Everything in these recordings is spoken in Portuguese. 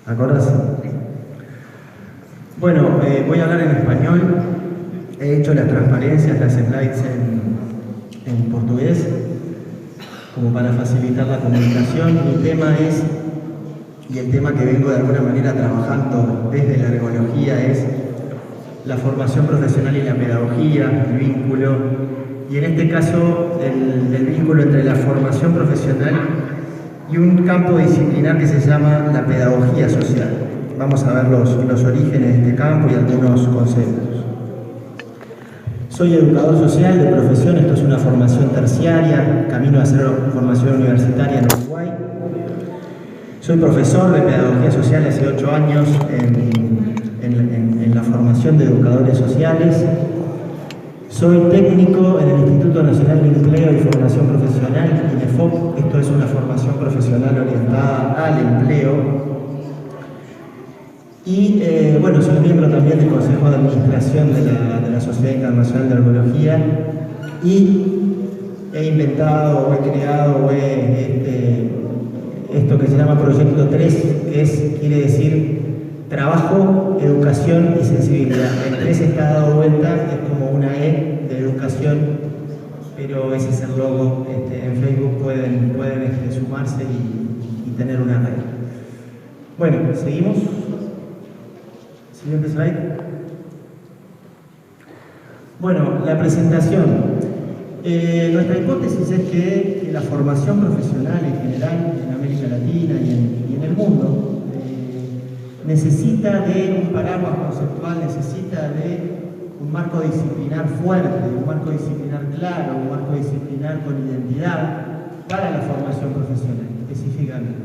¿Acordás? Bueno, voy a hablar en español. He hecho las transparencias, las slides en portugués, como para facilitar la comunicación. Mi tema es, y el tema que vengo de alguna manera trabajando desde la ergología, es la formación profesional y la pedagogía, el vínculo, y en este caso el vínculo entre la formación profesional y un campo disciplinar que se llama la pedagogía social. Vamos a ver los orígenes de este campo y algunos conceptos. Soy educador social de profesión, esto es una formación terciaria, camino a hacer formación universitaria en Uruguay. Soy profesor de pedagogía social hace 8 años en la formación de educadores sociales. Soy técnico en el Instituto Nacional de Empleo y Formación Profesional, INEFOP. Esto es una formación profesional orientada al empleo. Y bueno, soy miembro también del Consejo de Administración de la Sociedad Internacional de Ergología y he inventado o he creado esto que se llama Proyecto 3, que quiere decir trabajo, educación y sensibilidad. El 3 está dado vuelta, es como una E de educación, pero ese es el logo. En Facebook pueden sumarse y tener una red. Bueno, seguimos. Siguiente slide. Bueno, la presentación. Nuestra hipótesis es que la formación profesional en general, en América Latina y en el mundo, necesita de un paraguas conceptual, necesita de un marco disciplinar fuerte, un marco disciplinar claro, un marco disciplinar con identidad para la formación profesional, específicamente.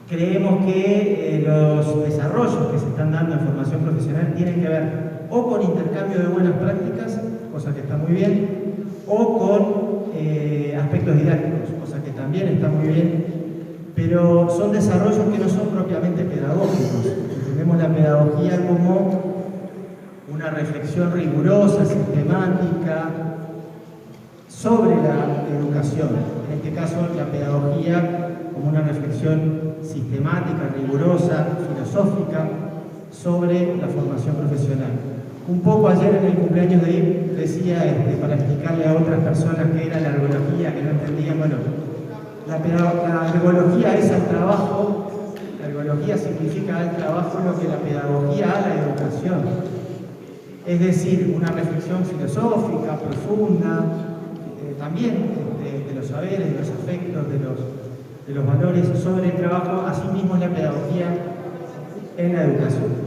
Creemos que los desarrollos que se están dando en formación profesional tienen que ver o con intercambio de buenas prácticas, cosa que está muy bien, o con aspectos didácticos, cosa que también está muy bien, pero son desarrollos que no son propiamente pedagógicos. Entendemos la pedagogía como una reflexión rigurosa, sistemática, sobre la educación. En este caso, la pedagogía como una reflexión sistemática, rigurosa, filosófica, sobre la formación profesional. Un poco ayer en el cumpleaños de Ip decía, para explicarle a otras personas qué era la ergología, que no entendían, bueno, la ergología es el trabajo, la ergología significa al trabajo lo que la pedagogía a la educación. Es decir, una reflexión filosófica, profunda, también de los saberes, de los afectos, de los valores sobre el trabajo, asimismo la pedagogía en la educación.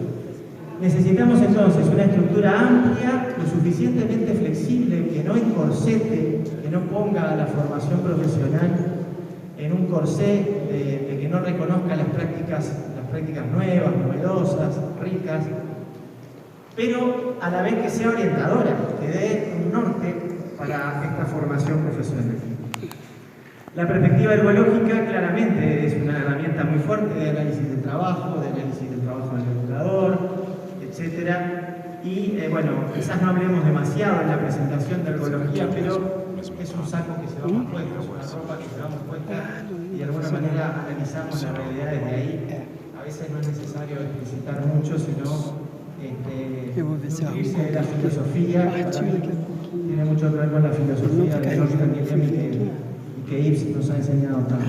Necesitamos entonces una estructura amplia, lo suficientemente flexible, que no encorsete, que no ponga a la formación profesional en un corsé de que no reconozca las prácticas nuevas, novedosas, ricas, pero a la vez que sea orientadora, que dé un norte para esta formación profesional. La perspectiva ergológica claramente es una herramienta muy fuerte de análisis del trabajo del educador, etc. Y bueno, quizás no hablemos demasiado en la presentación de ergología, pero es un saco que se vamos puesto, es una ropa que se vamos puesta y de alguna manera analizamos la realidad desde ahí. A veces no es necesario explicitar mucho, sino nutrirse de la filosofía. Para mí tiene mucho que ver con la filosofía de George Canguilhem y que Ips nos ha enseñado tanto.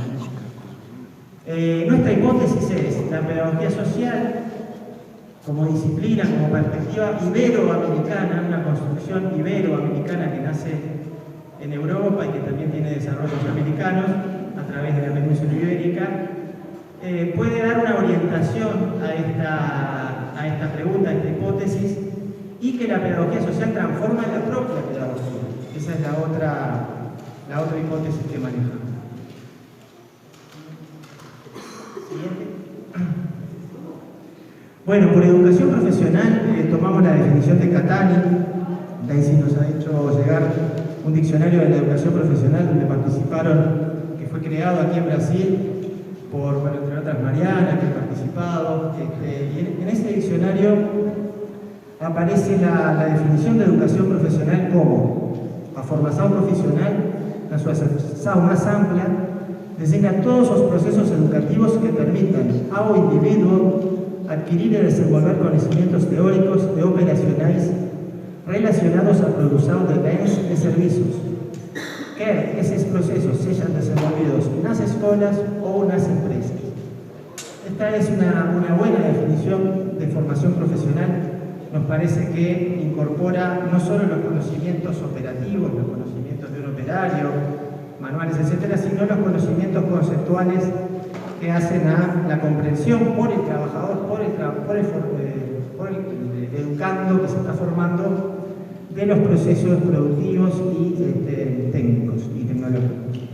Nuestra hipótesis es la pedagogía social como disciplina, como perspectiva iberoamericana, una construcción iberoamericana que nace en Europa y que también tiene desarrollos americanos a través de la península ibérica, puede dar una orientación a esta pregunta, a esta hipótesis, y que la pedagogía social transforma en la propia pedagogía. Esa es la otra hipótesis que manejamos. Siguiente. Bueno, por educación profesional tomamos la definición de Catani. Daisy nos ha hecho llegar un diccionario de la educación profesional donde participaron, que fue creado aquí en Brasil por, bueno, entre otras Mariana, que ha participado. Y en ese diccionario aparece la definición de educação profesional como a formação profissional, na sua acepção mais ampla, Designa todos los procesos educativos que permitan ao individuo adquirir y desenvolver conocimientos teóricos e operacionais relacionados a produção de bens e servicios. Quer esos procesos sean desenvolvidos nas escolas ou nas empresas. Esta es una buena definición de formación profesional. Nos parece que incorpora no solo los conocimientos operativos, los conocimientos de un operario, manuales, etcétera, sino los conocimientos conceptuales que hacen a la comprensión por el trabajador, por el educando que se está formando de los procesos productivos y técnicos y tecnológicos.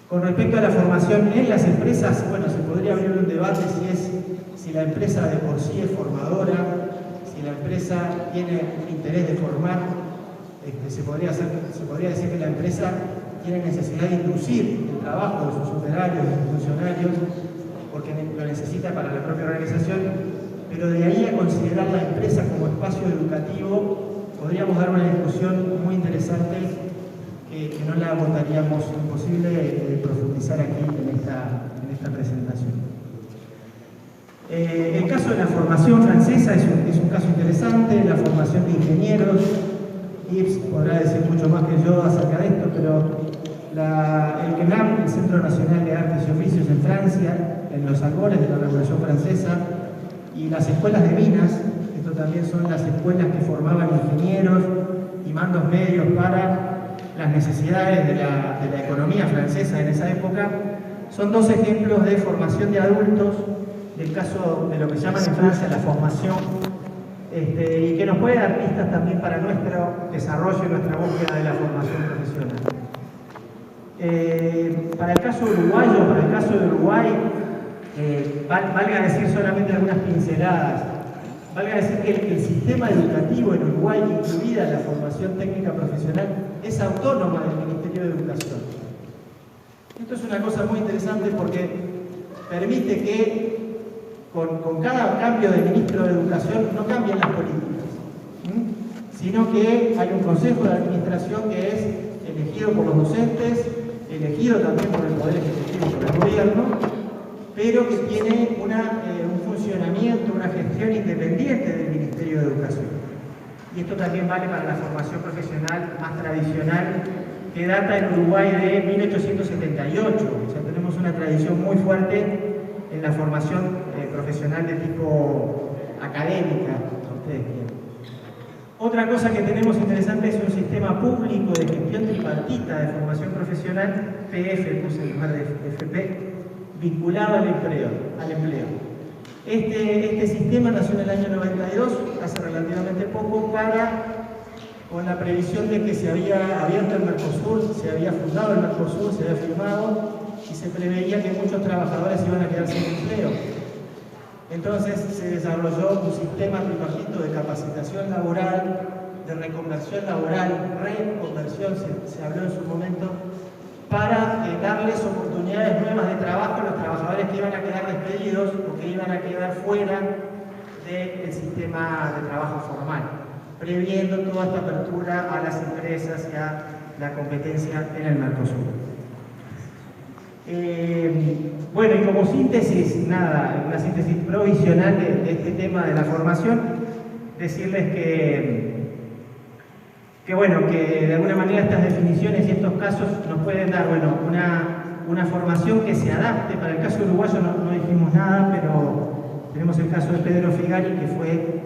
Con respecto a la formación en las empresas, bueno, se podría abrir un debate si la empresa de por sí es formadora, si la empresa tiene un interés de formar. Se podría decir que la empresa tiene necesidad de inducir el trabajo de sus operarios, de sus funcionarios, porque lo necesita para la propia organización, pero de ahí a considerar la empresa como espacio educativo, podríamos dar una discusión muy interesante que no la abordaríamos, imposible profundizar aquí en esta presentación. El caso de la formación francesa es un caso interesante, la formación de ingenieros. Yves podrá decir mucho más que yo acerca de esto, pero el CNAM, el Centro Nacional de Artes y Oficios en Francia, en los albores de la Revolución Francesa, y las escuelas de minas, esto también son las escuelas que formaban ingenieros y mandos medios para las necesidades de la economía francesa en esa época, son dos ejemplos de formación de adultos, del caso de lo que llaman en Francia la formación, y que nos puede dar pistas también para nuestro desarrollo y nuestra búsqueda de la formación profesional. Para el caso de Uruguay, valga decir solamente algunas pinceladas, valga decir que el sistema educativo en Uruguay, incluida la formación técnica profesional, es autónoma del Ministerio de Educación. Esto es una cosa muy interesante porque permite que con cada cambio de ministro de Educación no cambien las políticas, sino que hay un consejo de administración que es elegido por los docentes, elegido también por el Poder Ejecutivo, por el gobierno, pero que tiene un funcionamiento, una gestión independiente del Ministerio de Educación. Y esto también vale para la formación profesional más tradicional, que data en Uruguay de 1878. O sea, tenemos una tradición muy fuerte en la formación profesional de tipo académica, ustedes quieren. Otra cosa que tenemos interesante es un sistema público de gestión tripartita de formación profesional, PF, puse en lugar de FP, vinculado al empleo. Este sistema nació en el año 92, hace relativamente poco, con la previsión de que se había abierto el Mercosur, se había fundado el Mercosur, se había firmado, y se preveía que muchos trabajadores iban a quedar sin empleo. Entonces se desarrolló un sistema tripartito de capacitación laboral, de reconversión laboral, reconversión, se habló en su momento, para darles oportunidades nuevas de trabajo a los trabajadores que iban a quedar despedidos o que iban a quedar fuera del sistema de trabajo formal, previendo toda esta apertura a las empresas y a la competencia en el Mercosur. Bueno, y como síntesis, una síntesis provisional de este tema de la formación, decirles que de alguna manera estas definiciones y estos casos nos pueden dar, una formación que se adapte. Para el caso uruguayo no dijimos nada, pero tenemos el caso de Pedro Figari, que fue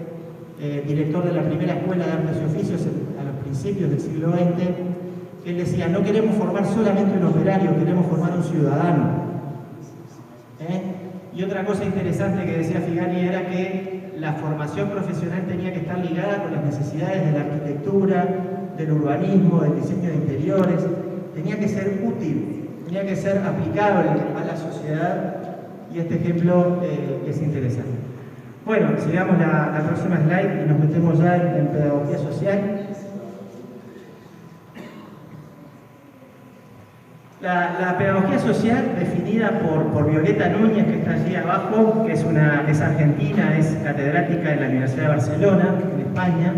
director de la primera escuela de artes y oficios a los principios del siglo XX. Él decía, no queremos formar solamente un operario, queremos formar un ciudadano. Y otra cosa interesante que decía Figari era que la formación profesional tenía que estar ligada con las necesidades de la arquitectura, del urbanismo, del diseño de interiores, tenía que ser útil, tenía que ser aplicable a la sociedad, y este ejemplo es interesante. Bueno, sigamos la próxima slide y nos metemos ya en pedagogía social. La pedagogía social, definida por Violeta Núñez, que está allí abajo, que es argentina, es catedrática en la Universidad de Barcelona, en España,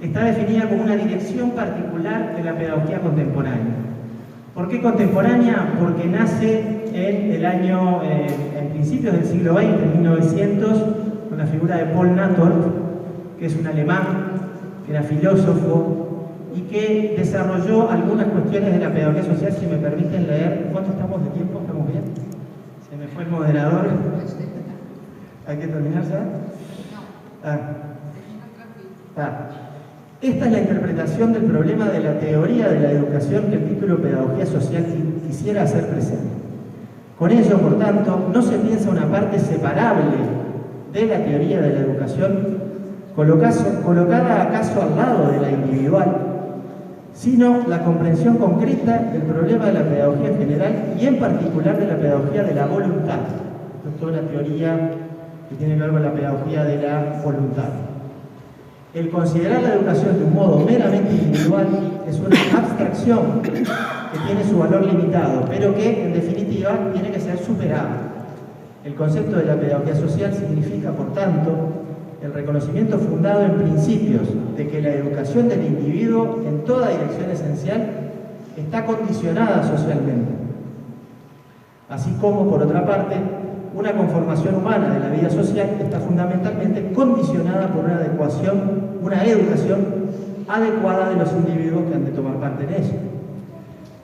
está definida como una dirección particular de la pedagogía contemporánea. ¿Por qué contemporánea? Porque nace en principios del siglo XX, en 1900, con la figura de Paul Natorp, que es un alemán, que era filósofo y que desarrolló algunas cuestiones de la pedagogía social. Si me permiten leer, ¿cuánto estamos de tiempo? ¿Estamos bien? Se me fue el moderador. ¿Hay que terminar ya? Esta es la interpretación del problema de la teoría de la educación que el título Pedagogía Social quisiera hacer presente. Con ello, por tanto, no se piensa una parte separable de la teoría de la educación colocada acaso al lado de la individual, sino la comprensión concreta del problema de la pedagogía en general y en particular de la pedagogía de la voluntad. Esto es toda una teoría que tiene que ver con la pedagogía de la voluntad. El considerar la educación de un modo meramente individual es una abstracción que tiene su valor limitado, pero que, en definitiva, tiene que ser superada. El concepto de la pedagogía social significa, por tanto, el reconocimiento fundado en principios de que la educación del individuo, en toda dirección esencial, está condicionada socialmente. Así como, por otra parte, una conformación humana de la vida social está fundamentalmente condicionada por una educación adecuada de los individuos que han de tomar parte en ella.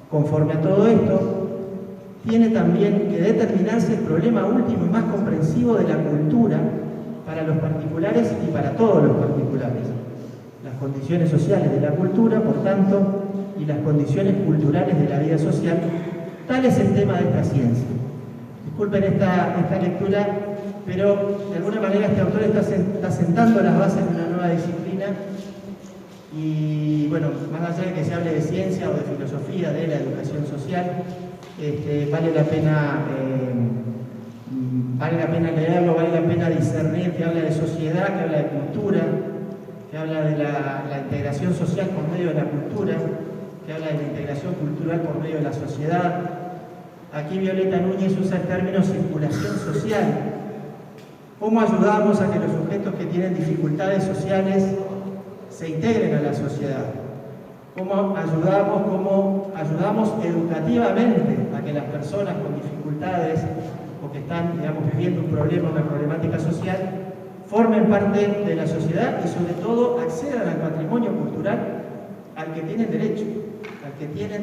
Conforme a todo esto, tiene también que determinarse el problema último y más comprensivo de la cultura para los particulares y para todos los particulares. Las condiciones sociales de la cultura, por tanto, y las condiciones culturales de la vida social, tal es el tema de esta ciencia. Disculpen esta lectura, pero de alguna manera este autor está sentando las bases de una nueva disciplina y, bueno, más allá de que se hable de ciencia o de filosofía de la educación social, vale la pena leerlo, vale la pena discernir, que habla de sociedad, que habla de cultura, que habla de la integración social por medio de la cultura, que habla de la integración cultural por medio de la sociedad. Aquí Violeta Núñez usa el término circulación social. ¿Cómo ayudamos a que los sujetos que tienen dificultades sociales se integren a la sociedad? ¿Cómo ayudamos educativamente a que las personas con dificultades o que están, digamos, viviendo un problema, una problemática social, formen parte de la sociedad y sobre todo accedan al patrimonio cultural al que tienen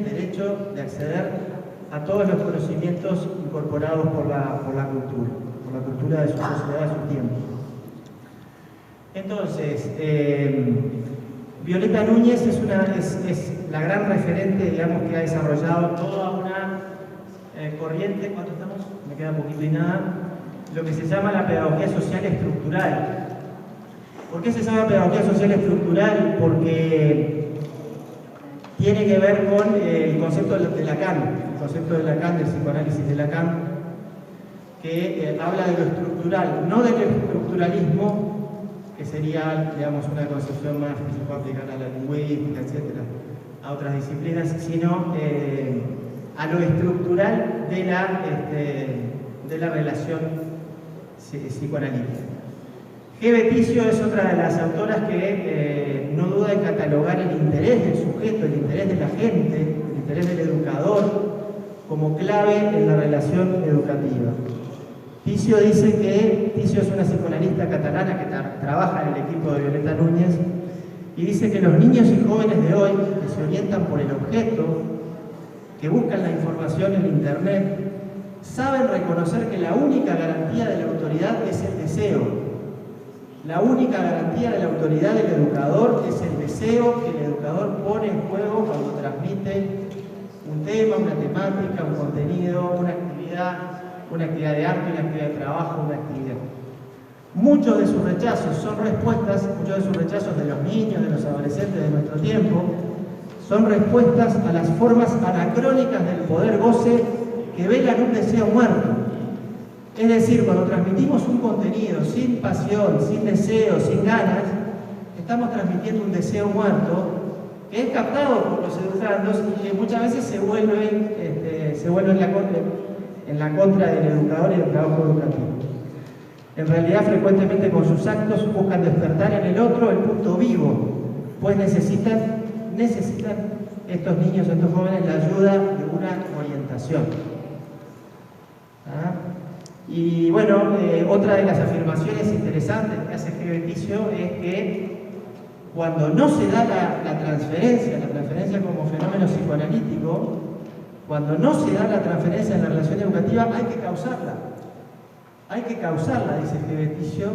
derecho de acceder a todos los conocimientos incorporados por la cultura de su sociedad, de su tiempo. Entonces, Violeta Núñez es la gran referente, digamos, que ha desarrollado toda una corriente. ¿Cuánto estamos? Me queda poquito y nada. Lo que se llama la pedagogía social estructural. ¿Por qué se llama pedagogía social estructural? Porque tiene que ver con el concepto de Lacan. El concepto de Lacan, del psicoanálisis de Lacan, que habla de lo estructural, no del estructuralismo, que sería, digamos, una concepción más que se puede aplicar a la lingüística, etcétera, a otras disciplinas, sino a lo estructural de la relación psicoanalítica. G. Beticio es otra de las autoras que no duda en catalogar el interés del sujeto, el interés de la gente, el interés del educador, como clave en la relación educativa. Ticio es una psicoanalista catalana que trabaja en el equipo de Violeta Núñez y dice que los niños y jóvenes de hoy, que se orientan por el objeto, que buscan la información en Internet, saben reconocer que la única garantía de la autoridad es el deseo. La única garantía de la autoridad del educador es el deseo que el educador pone en juego cuando transmite un tema, una temática, un contenido, una actividad de arte, una actividad de trabajo, una actividad. Muchos de sus rechazos de los niños, de los adolescentes de nuestro tiempo, son respuestas a las formas anacrónicas del poder goce que velan un deseo muerto. Es decir, cuando transmitimos un contenido sin pasión, sin deseo, sin ganas, estamos transmitiendo un deseo muerto que es captado por los educandos y que muchas veces se vuelve en la contra del educador y del trabajo educativo. En realidad, frecuentemente con sus actos buscan despertar en el otro el punto vivo, pues necesitan estos niños, estos jóvenes, la ayuda de una orientación. ¿Ah? Y bueno, otra de las afirmaciones interesantes que hace G. Beticio es que cuando no se da la transferencia como fenómeno psicoanalítico, cuando no se da la transferencia en la relación educativa, hay que causarla. Hay que causarla, dice G. Beticio,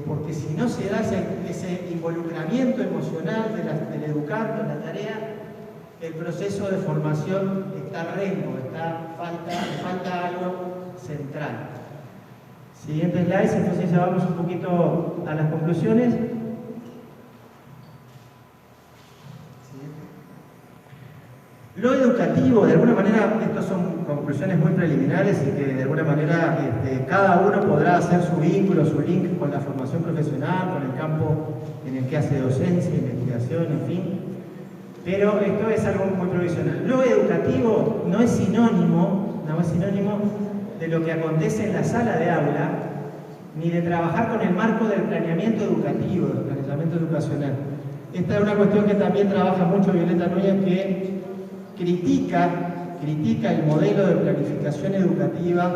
porque si no se da ese involucramiento emocional del educando en la tarea, el proceso de formación está rengo, falta algo central. Siguiente slide, entonces ya vamos un poquito a las conclusiones. Lo educativo, de alguna manera, estas son conclusiones muy preliminares y que de alguna manera cada uno podrá hacer su vínculo, su link con la formación profesional, con el campo en el que hace docencia, investigación, en fin. Pero esto es algo muy provisional. Lo educativo no es sinónimo de lo que acontece en la sala de aula, ni de trabajar con el marco del planeamiento educativo, del planeamiento educacional. Esta es una cuestión que también trabaja mucho Violeta Núñez, que critica el modelo de planificación educativa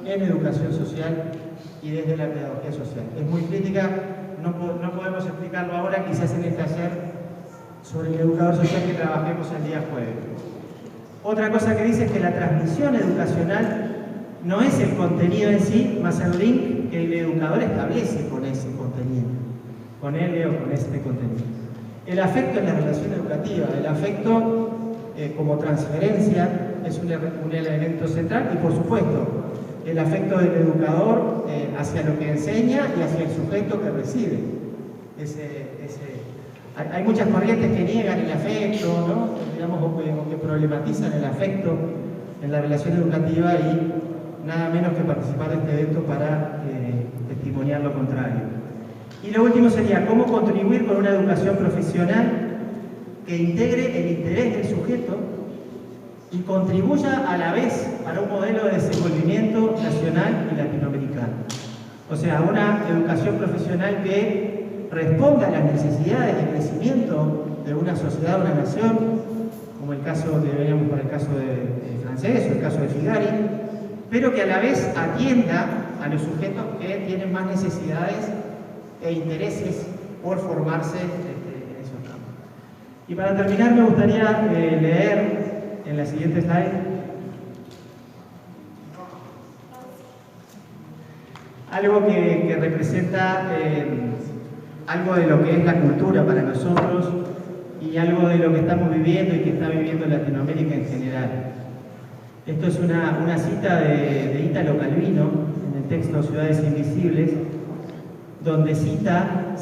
en educación social y desde la pedagogía social. Es muy crítica, no podemos explicarlo ahora, quizás en el taller sobre el educador social que trabajemos el día jueves. Otra cosa que dice es que la transmisión educacional no es el contenido en sí, más el link que el educador establece con ese contenido, con él o con este contenido. El afecto en la relación educativa, el afecto como transferencia es un elemento central y, por supuesto, el afecto del educador hacia lo que enseña y hacia el sujeto que recibe. Hay muchas corrientes que niegan el afecto, ¿no? Digamos, o que problematizan el afecto en la relación educativa y nada menos que participar de este evento para testimoniar lo contrario. Y lo último sería cómo contribuir con una educación profesional que integre el interés del sujeto y contribuya a la vez para un modelo de desenvolvimiento nacional y latinoamericano. O sea, una educación profesional que responda a las necesidades de crecimiento de una sociedad, una nación, como el caso que veíamos para el caso de Francés o el caso de Figari, pero que a la vez atienda a los sujetos que tienen más necesidades e intereses por formarse en esos campos. Y para terminar me gustaría leer en la siguiente slide algo que representa algo de lo que es la cultura para nosotros y algo de lo que estamos viviendo y que está viviendo Latinoamérica en general. Esto es una cita de Italo Calvino en el texto Ciudades Invisibles, donde cita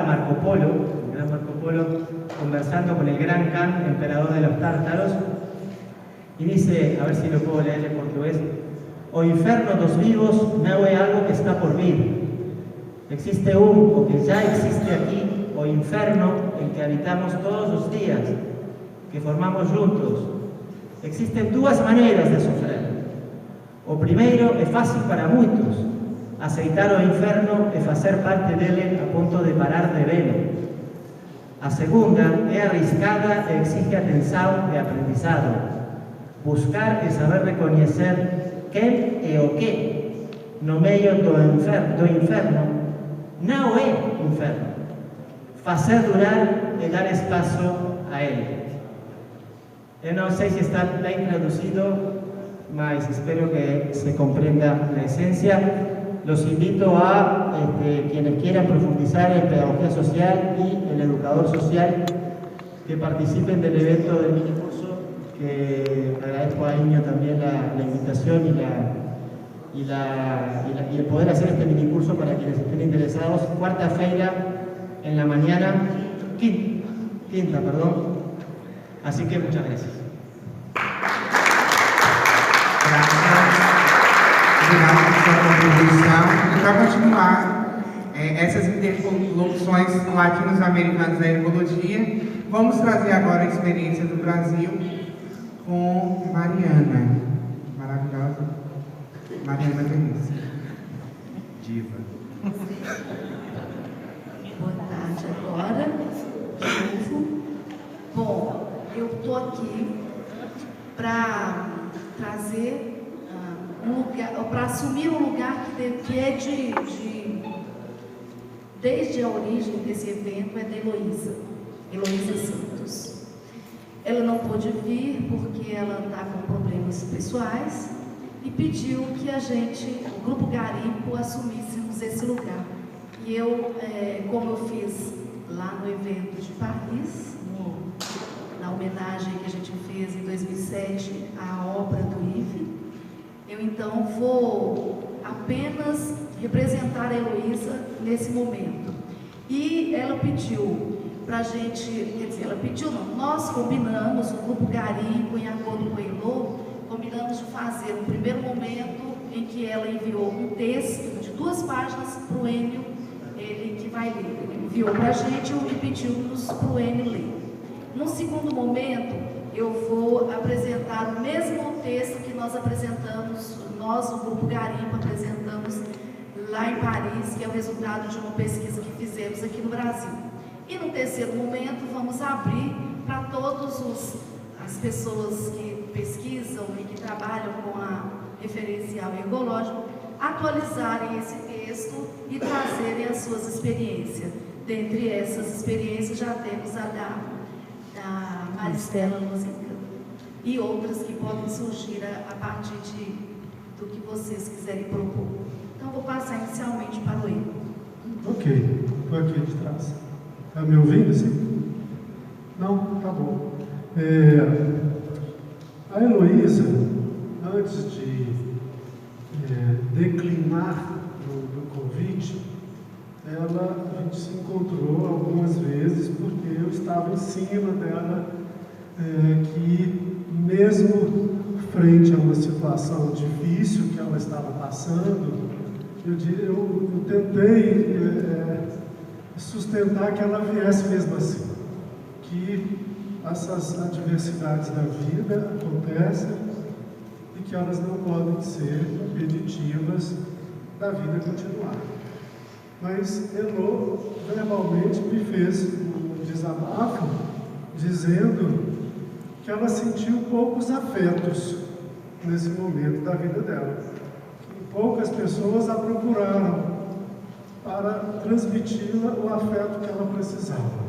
a Marco Polo, el gran Marco Polo, conversando con el gran Kan, emperador de los tártaros, y dice, a ver si lo puedo leer en portugués: "O inferno dos vivos não é algo que está por vir. Existe o que ya existe aquí, o inferno, el que habitamos todos los días, que formamos juntos. Existen duas maneiras de sofrer. O primeiro é fácil para muitos, aceitar o inferno e facer parte dele a ponto de parar de velo. A segunda é arriscada e exige atenção e aprendizado. Buscar e saber recoñecer quen e o que no meio do inferno não é inferno. Facer durar e dar espaço a ele." Eu não sei se está bem traducido, mas espero que se comprenda la esencia. Los invito a quienes quieran profundizar en pedagogía social y el educador social que participen del evento del minicurso, que agradezco a Iño también la invitación y el poder hacer este minicurso para quienes estén interesados. Cuarta-feira en la mañana, quinta, perdón. Así que muchas gracias. Obrigado por sua contribuição. E para continuar essas interlocuções latino-americanas da ecologia, vamos trazer agora a experiência do Brasil com Mariana. Maravilhosa. Mariana Denise. Diva. Boa tarde agora. Bom, aqui para trazer um lugar, para assumir um lugar que é desde a origem desse evento, é da Heloísa Santos. Ela não pôde vir porque ela está com problemas pessoais e pediu que a gente, o Grupo Garimpo, assumíssemos esse lugar. E eu, como eu fiz lá no evento de Paris, na homenagem que a gente fez em 2007 à obra do Yves, eu então vou apenas representar a Heloísa nesse momento. E ela pediu para a gente, quer dizer, ela pediu não, nós combinamos, o Grupo Garimpo, em acordo com a Elo, combinamos de fazer um primeiro momento em que ela enviou um texto de 2 páginas para o Enio, ele que vai ler. Ele enviou para a gente e pediu-nos para o Enio ler. No segundo momento, eu vou apresentar o mesmo texto que nós apresentamos, nós, o Grupo Garimpo, apresentamos lá em Paris, que é o resultado de uma pesquisa que fizemos aqui no Brasil. E no terceiro momento, vamos abrir para todas as pessoas que pesquisam e que trabalham com a referencial ecológico, atualizarem esse texto e trazerem as suas experiências. Dentre essas experiências, já temos a da Maristela Lozica e outras que podem surgir a partir do que vocês quiserem propor. Então, vou passar inicialmente para o Enio. Ok, estou aqui de trás. Está me ouvindo, sim? Não? Tá bom. A Heloísa, antes de declinar do convite, a gente se encontrou algumas vezes porque eu estava em cima dela, que mesmo frente a uma situação difícil que ela estava passando, eu tentei sustentar que ela viesse mesmo assim, que essas adversidades da vida acontecem e que elas não podem ser impeditivas da vida continuar. Mas Elo verbalmente me fez um desabafo dizendo que ela sentiu poucos afetos nesse momento da vida dela. E poucas pessoas a procuraram para transmiti-la o afeto que ela precisava.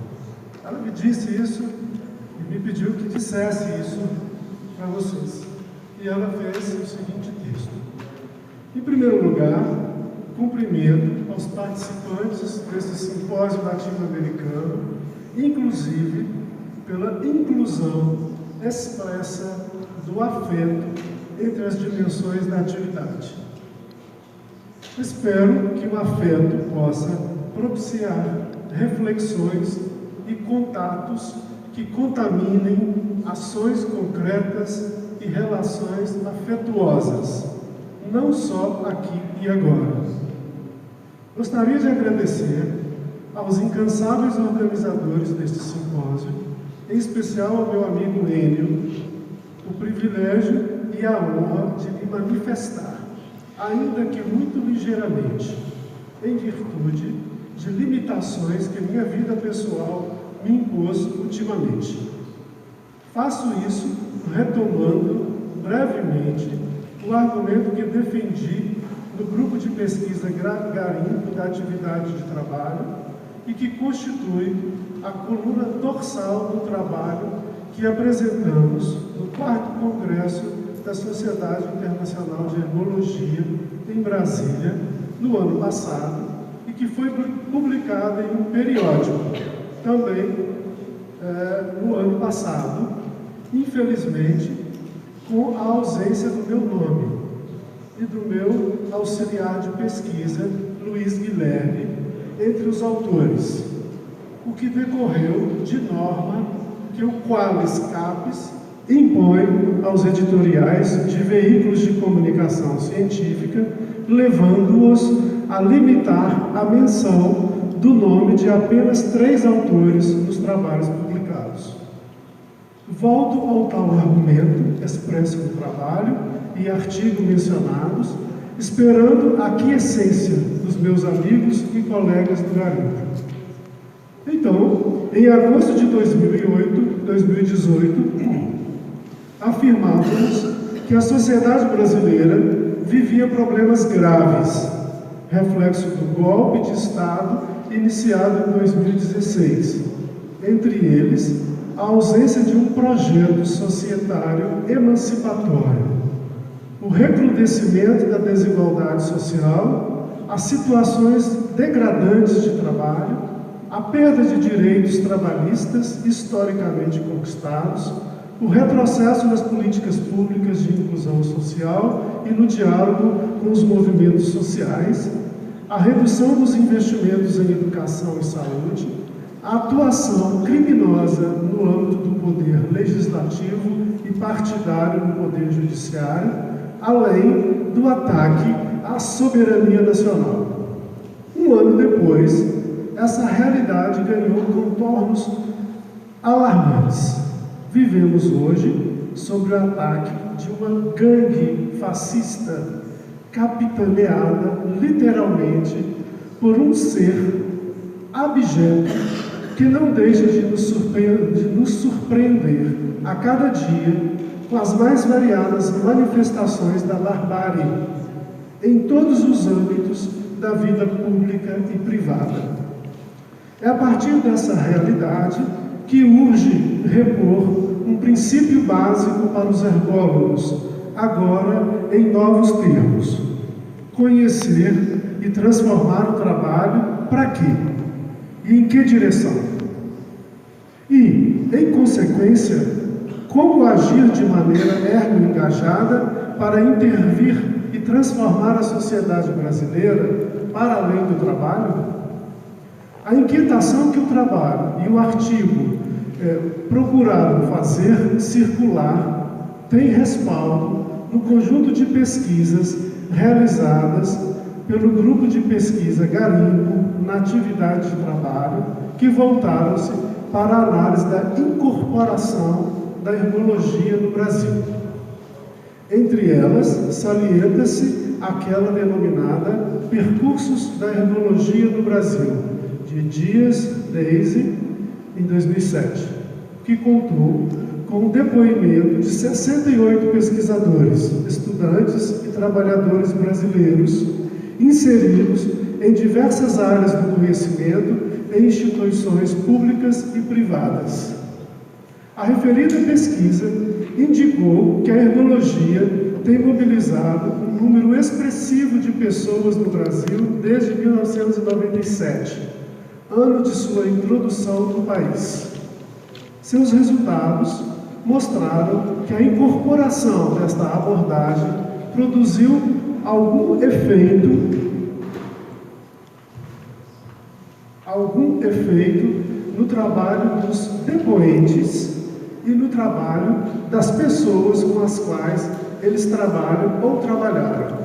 Ela me disse isso e me pediu que dissesse isso para vocês. E ela fez o seguinte texto. Em primeiro lugar, cumprimento aos participantes desse simpósio latino-americano, inclusive pela inclusão expressa do afeto entre as dimensões da atividade. Espero que o afeto possa propiciar reflexões e contatos que contaminem ações concretas e relações afetuosas, não só aqui e agora. Gostaria de agradecer aos incansáveis organizadores deste simpósio, em especial ao meu amigo Enio, o privilégio e a honra de me manifestar, ainda que muito ligeiramente, em virtude de limitações que minha vida pessoal me impôs ultimamente. Faço isso retomando brevemente o argumento que defendi no grupo de pesquisa Garimpo da atividade de trabalho e que constitui a coluna dorsal do trabalho que apresentamos no 4º Congresso da Sociedade Internacional de Herbologia em Brasília, no ano passado, e que foi publicada em um periódico, também no ano passado, infelizmente, com a ausência do meu nome e do meu auxiliar de pesquisa, Luiz Guilherme, entre os autores, o que decorreu de norma que o Qualis Capes impõe aos editoriais de veículos de comunicação científica, levando-os a limitar a menção do nome de apenas 3 autores nos trabalhos publicados. Volto ao tal argumento expresso no trabalho e artigo mencionados, esperando a aquiescência dos meus amigos e colegas do Garimpo. Então, em agosto de 2008, 2018, afirmávamos que a sociedade brasileira vivia problemas graves, reflexo do golpe de Estado iniciado em 2016. Entre eles, a ausência de um projeto societário emancipatório, o recrudescimento da desigualdade social, as situações degradantes de trabalho, a perda de direitos trabalhistas historicamente conquistados, o retrocesso nas políticas públicas de inclusão social e no diálogo com os movimentos sociais, a redução dos investimentos em educação e saúde, a atuação criminosa no âmbito do poder legislativo e partidário no poder judiciário, além do ataque à soberania nacional. Um ano depois, essa realidade ganhou contornos alarmantes. Vivemos hoje sob o ataque de uma gangue fascista capitaneada, literalmente, por um ser abjeto que não deixa de nos surpreender a cada dia com as mais variadas manifestações da barbárie em todos os âmbitos da vida pública e privada. É a partir dessa realidade que urge repor um princípio básico para os ergólogos, agora em novos termos: conhecer e transformar o trabalho para quê? E em que direção? E, em consequência, como agir de maneira ergo-engajada para intervir e transformar a sociedade brasileira para além do trabalho? A inquietação que o trabalho e o artigo procuraram fazer circular tem respaldo no conjunto de pesquisas realizadas pelo Grupo de Pesquisa Garimpo na atividade de trabalho, que voltaram-se para a análise da incorporação da ergologia no Brasil. Entre elas, salienta-se aquela denominada Percursos da Ergologia no Brasil, de Dias Daisy, em 2007, que contou com o depoimento de 68 pesquisadores, estudantes e trabalhadores brasileiros inseridos em diversas áreas do conhecimento em instituições públicas e privadas. A referida pesquisa indicou que a ergologia tem mobilizado um número expressivo de pessoas no Brasil desde 1997, ano de sua introdução no país. Seus resultados mostraram que a incorporação desta abordagem produziu algum efeito no trabalho dos depoentes e no trabalho das pessoas com as quais eles trabalham ou trabalharam.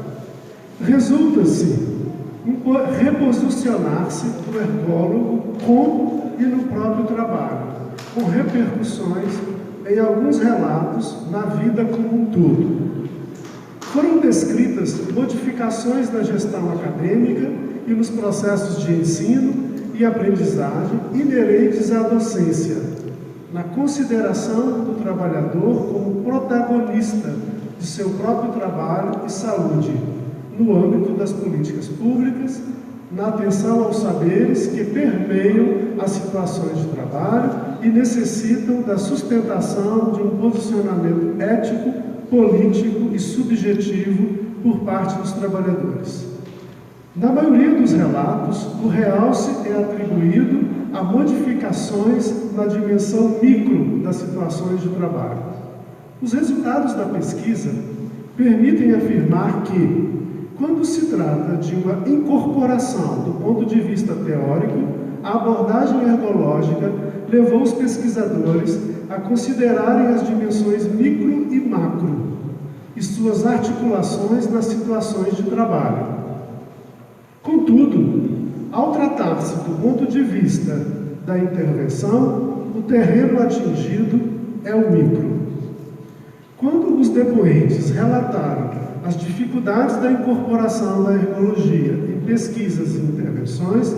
Resulta-se reposicionar-se do ergólogo com e no próprio trabalho, com repercussões em alguns relatos na vida como um todo. Foram descritas modificações na gestão acadêmica e nos processos de ensino e aprendizagem inerentes à docência, na consideração do trabalhador como protagonista de seu próprio trabalho e saúde, no âmbito das políticas públicas, na atenção aos saberes que permeiam as situações de trabalho e necessitam da sustentação de um posicionamento ético, político e subjetivo por parte dos trabalhadores. Na maioria dos relatos, o realce é atribuído a modificações na dimensão micro das situações de trabalho. Os resultados da pesquisa permitem afirmar que, quando se trata de uma incorporação do ponto de vista teórico, a abordagem ergológica levou os pesquisadores a considerarem as dimensões micro e macro e suas articulações nas situações de trabalho. Contudo, ao tratar-se do ponto de vista da intervenção, o terreno atingido é o micro. Quando os depoentes relataram as dificuldades da incorporação da ergologia em pesquisas e intervenções,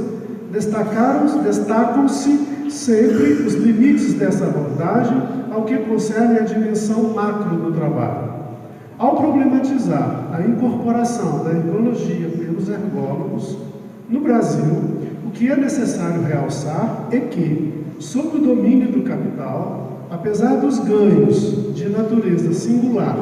destacam-se sempre os limites dessa abordagem ao que concerne a dimensão macro do trabalho. Ao problematizar a incorporação da ergologia pelos ergólogos, no Brasil, o que é necessário realçar é que, sob o domínio do capital, apesar dos ganhos de natureza singular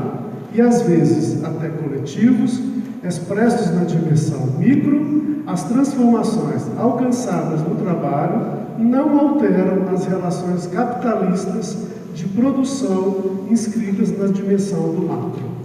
e às vezes até coletivos, expressos na dimensão micro, as transformações alcançadas no trabalho não alteram as relações capitalistas de produção inscritas na dimensão do macro.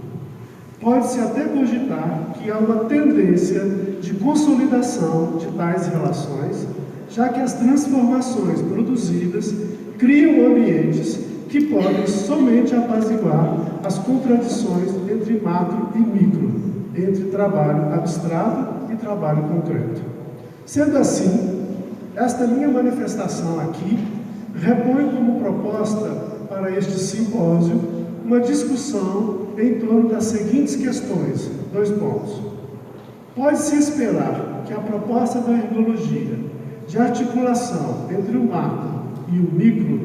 Pode-se até cogitar que há uma tendência de consolidação de tais relações, já que as transformações produzidas criam ambientes que podem somente apaziguar as contradições entre macro e micro, entre trabalho abstrato e trabalho concreto. Sendo assim, esta minha manifestação aqui repõe como proposta para este simpósio uma discussão em torno das seguintes questões, 2 pontos. Pode-se esperar que a proposta da ergologia de articulação entre o macro e o micro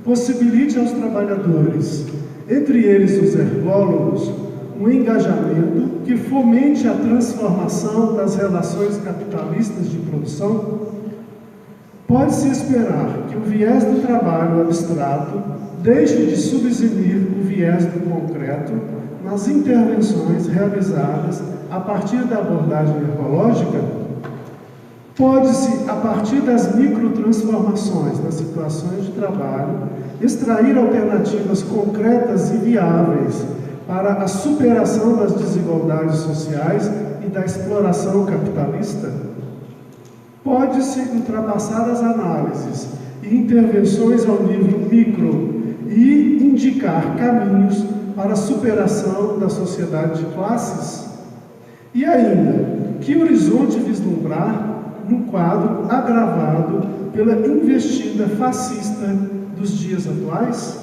possibilite aos trabalhadores, entre eles os ergólogos, um engajamento que fomente a transformação das relações capitalistas de produção? Pode-se esperar que o viés do trabalho abstrato deixe de subsumir o viés do concreto nas intervenções realizadas a partir da abordagem ecológica? Pode-se, a partir das microtransformações nas situações de trabalho, extrair alternativas concretas e viáveis para a superação das desigualdades sociais e da exploração capitalista? Pode-se ultrapassar as análises e intervenções ao nível micro e indicar caminhos para a superação da sociedade de classes? E ainda, que horizonte vislumbrar num quadro agravado pela investida fascista dos dias atuais?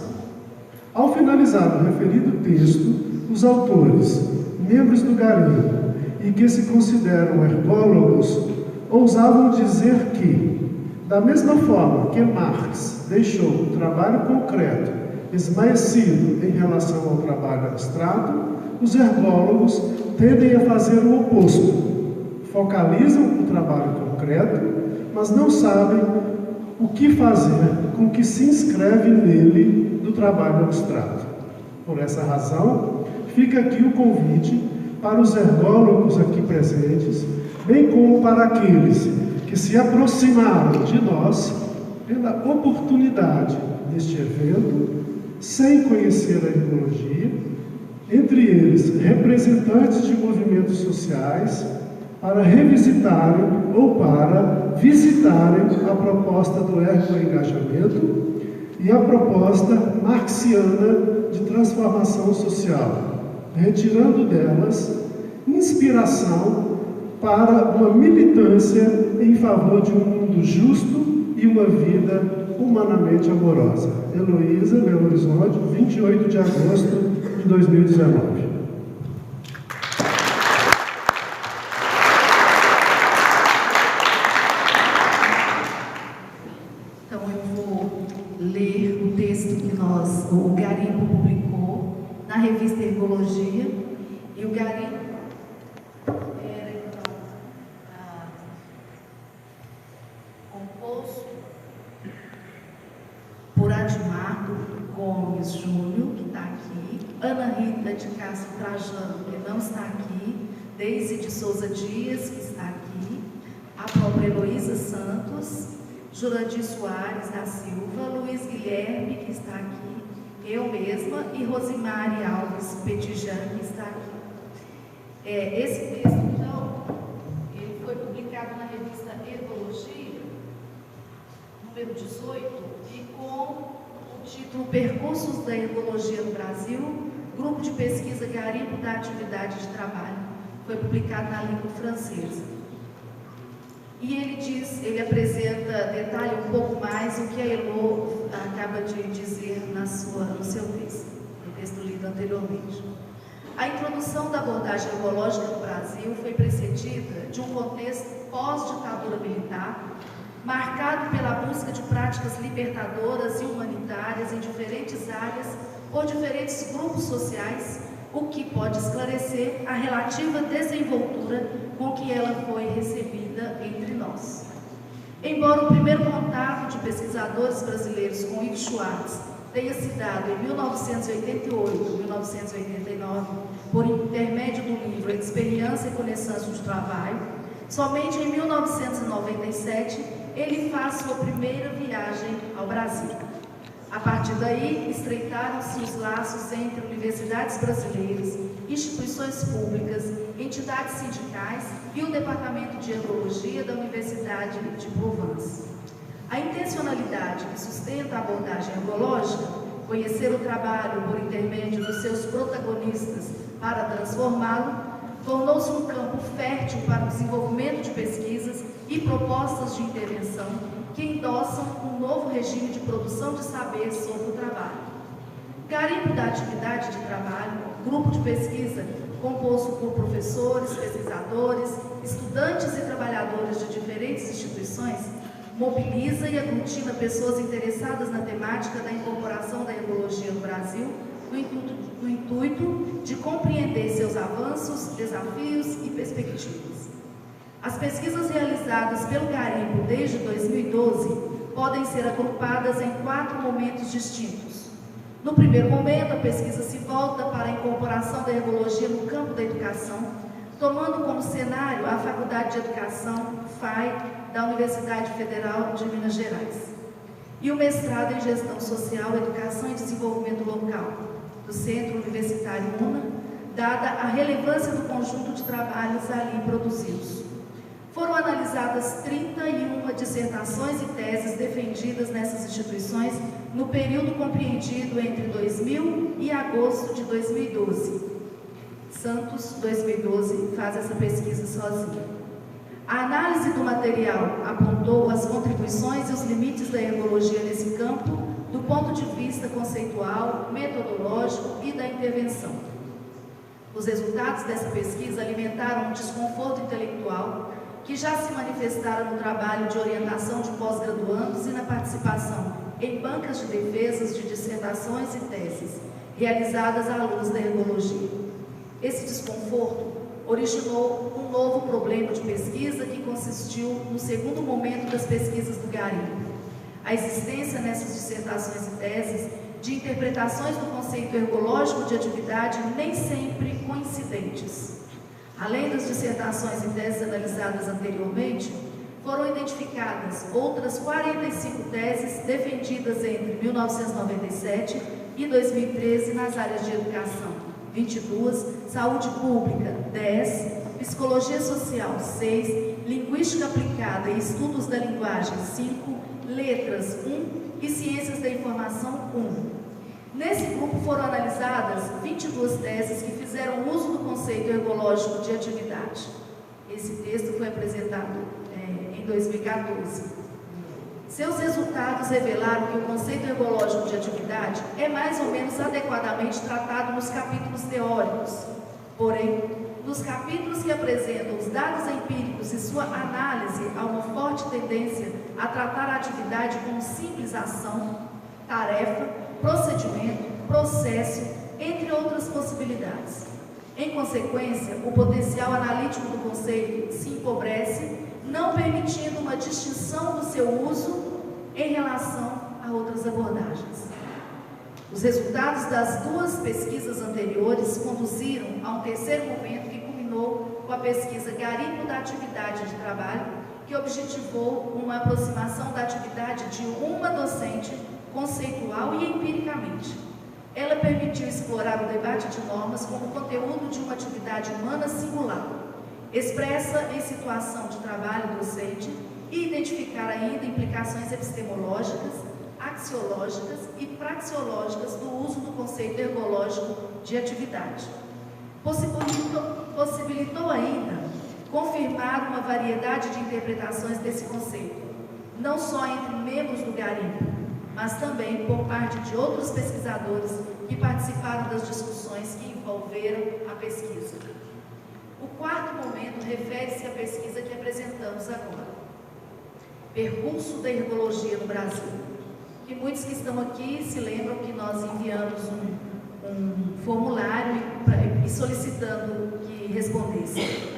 Ao finalizar o referido texto, os autores, membros do garimpo e que se consideram ergólogos, ousavam dizer que, da mesma forma que Marx deixou o trabalho concreto esmaecido em relação ao trabalho abstrato, os ergólogos tendem a fazer o oposto. Focalizam o trabalho concreto, mas não sabem o que fazer com o que se inscreve nele do trabalho abstrato. Por essa razão, fica aqui o convite para os ergólogos aqui presentes, bem como para aqueles que se aproximaram de nós pela oportunidade deste evento, sem conhecer a ergologia, entre eles representantes de movimentos sociais, para revisitarem ou para visitarem a proposta do ergo-engajamento e a proposta marxiana de transformação social, retirando delas inspiração para uma militância em favor de um mundo justo e uma vida humanamente amorosa. Heloísa, Belo Horizonte, 28 de agosto de 2019. Então eu vou ler o texto que o Garimpo publicou na revista Ergologia, e o Garimpo era então composto por Admarco Gomes Júnior, que está aqui, Ana Rita de Castro Trajano, que não está aqui, Deise de Souza Dias, que está aqui, a própria Heloísa Santos, Jurandir Soares da Silva, Luiz Guilherme, que está aqui, eu mesma, e Rosimari Alves Petijan, que está aqui. Esse texto, então, ele foi publicado na revista Ergologia, número 18, e com o título Percursos da Ergologia no Brasil, Grupo de Pesquisa Garimpo da Atividade de Trabalho. Foi publicado na língua francesa. E ele apresenta, detalha um pouco mais o que a Elo acaba de dizer no seu texto, no texto lido anteriormente. A introdução da abordagem ergológica no Brasil foi precedida de um contexto pós-ditadura militar, marcado pela busca de práticas libertadoras e humanitárias em diferentes áreas por diferentes grupos sociais, o que pode esclarecer a relativa desenvoltura com que ela foi recebida entre nós. Embora o primeiro contato de pesquisadores brasileiros com Ivo Schwartz tenha se dado em 1988, 1989, por intermédio do livro Experiência e Connaissance de Trabalho, somente em 1997 ele faz sua primeira viagem ao Brasil. A partir daí, estreitaram-se os laços entre universidades brasileiras, instituições públicas, entidades sindicais e o Departamento de Ergologia da Universidade de Provence. A intencionalidade que sustenta a abordagem ergológica, conhecer o trabalho por intermédio dos seus protagonistas para transformá-lo, tornou-se um campo fértil para o desenvolvimento de pesquisas e propostas de intervenção que endossam um novo regime de produção de saber sobre o trabalho. Garimpo da atividade de trabalho, grupo de pesquisa composto por professores, pesquisadores, estudantes e trabalhadores de diferentes instituições, mobiliza e aglutina pessoas interessadas na temática da incorporação da ergologia no Brasil, no intuito de compreender seus avanços, desafios e perspectivas. As pesquisas realizadas pelo Garimpo desde 2012 podem ser agrupadas em 4 momentos distintos. No primeiro momento, a pesquisa se volta para a incorporação da ergologia no campo da educação, tomando como cenário a Faculdade de Educação, FAI, da Universidade Federal de Minas Gerais, e o mestrado em Gestão Social, Educação e Desenvolvimento Local, do Centro Universitário UNA, dada a relevância do conjunto de trabalhos ali produzidos. Foram analisadas 31 dissertações e teses defendidas nessas instituições no período compreendido entre 2000 e agosto de 2012. Santos, 2012, faz essa pesquisa sozinho. A análise do material apontou as contribuições e os limites da ergologia nesse campo do ponto de vista conceitual, metodológico e da intervenção. Os resultados dessa pesquisa alimentaram um desconforto intelectual que já se manifestaram no trabalho de orientação de pós-graduandos e na participação em bancas de defesas de dissertações e teses, realizadas à luz da ergologia. Esse desconforto originou um novo problema de pesquisa que consistiu no segundo momento das pesquisas do Garimpo: a existência nessas dissertações e teses de interpretações do conceito ergológico de atividade nem sempre coincidentes. Além das dissertações e teses analisadas anteriormente, foram identificadas outras 45 teses defendidas entre 1997 e 2013 nas áreas de educação, 22, saúde pública, 10, psicologia social, 6, linguística aplicada e estudos da linguagem, 5, letras, 1 e ciências da informação, 1. Nesse grupo foram analisadas 22 teses que fizeram uso do conceito ergológico de atividade. Esse texto foi apresentado em 2014. Seus resultados revelaram que o conceito ergológico de atividade é mais ou menos adequadamente tratado nos capítulos teóricos. Porém, nos capítulos que apresentam os dados empíricos e sua análise, há uma forte tendência a tratar a atividade como simples ação, tarefa, procedimento, processo, entre outras possibilidades. Em consequência, o potencial analítico do conceito se empobrece, não permitindo uma distinção do seu uso em relação a outras abordagens. Os resultados das 2 pesquisas anteriores conduziram a um terceiro momento que culminou com a pesquisa Garimpo da Atividade de Trabalho, que objetivou uma aproximação da atividade de uma docente conceitual e empiricamente. Ela permitiu explorar o debate de normas como conteúdo de uma atividade humana singular, expressa em situação de trabalho docente, e identificar ainda implicações epistemológicas, axiológicas e praxeológicas do uso do conceito ergológico de atividade. Possibilitou ainda confirmar uma variedade de interpretações desse conceito, não só entre membros do Garimpo, mas também por parte de outros pesquisadores que participaram das discussões que envolveram a pesquisa. O quarto momento refere-se à pesquisa que apresentamos agora. Percurso da ergologia no Brasil. E muitos que estão aqui se lembram que nós enviamos um formulário e solicitando que respondessem.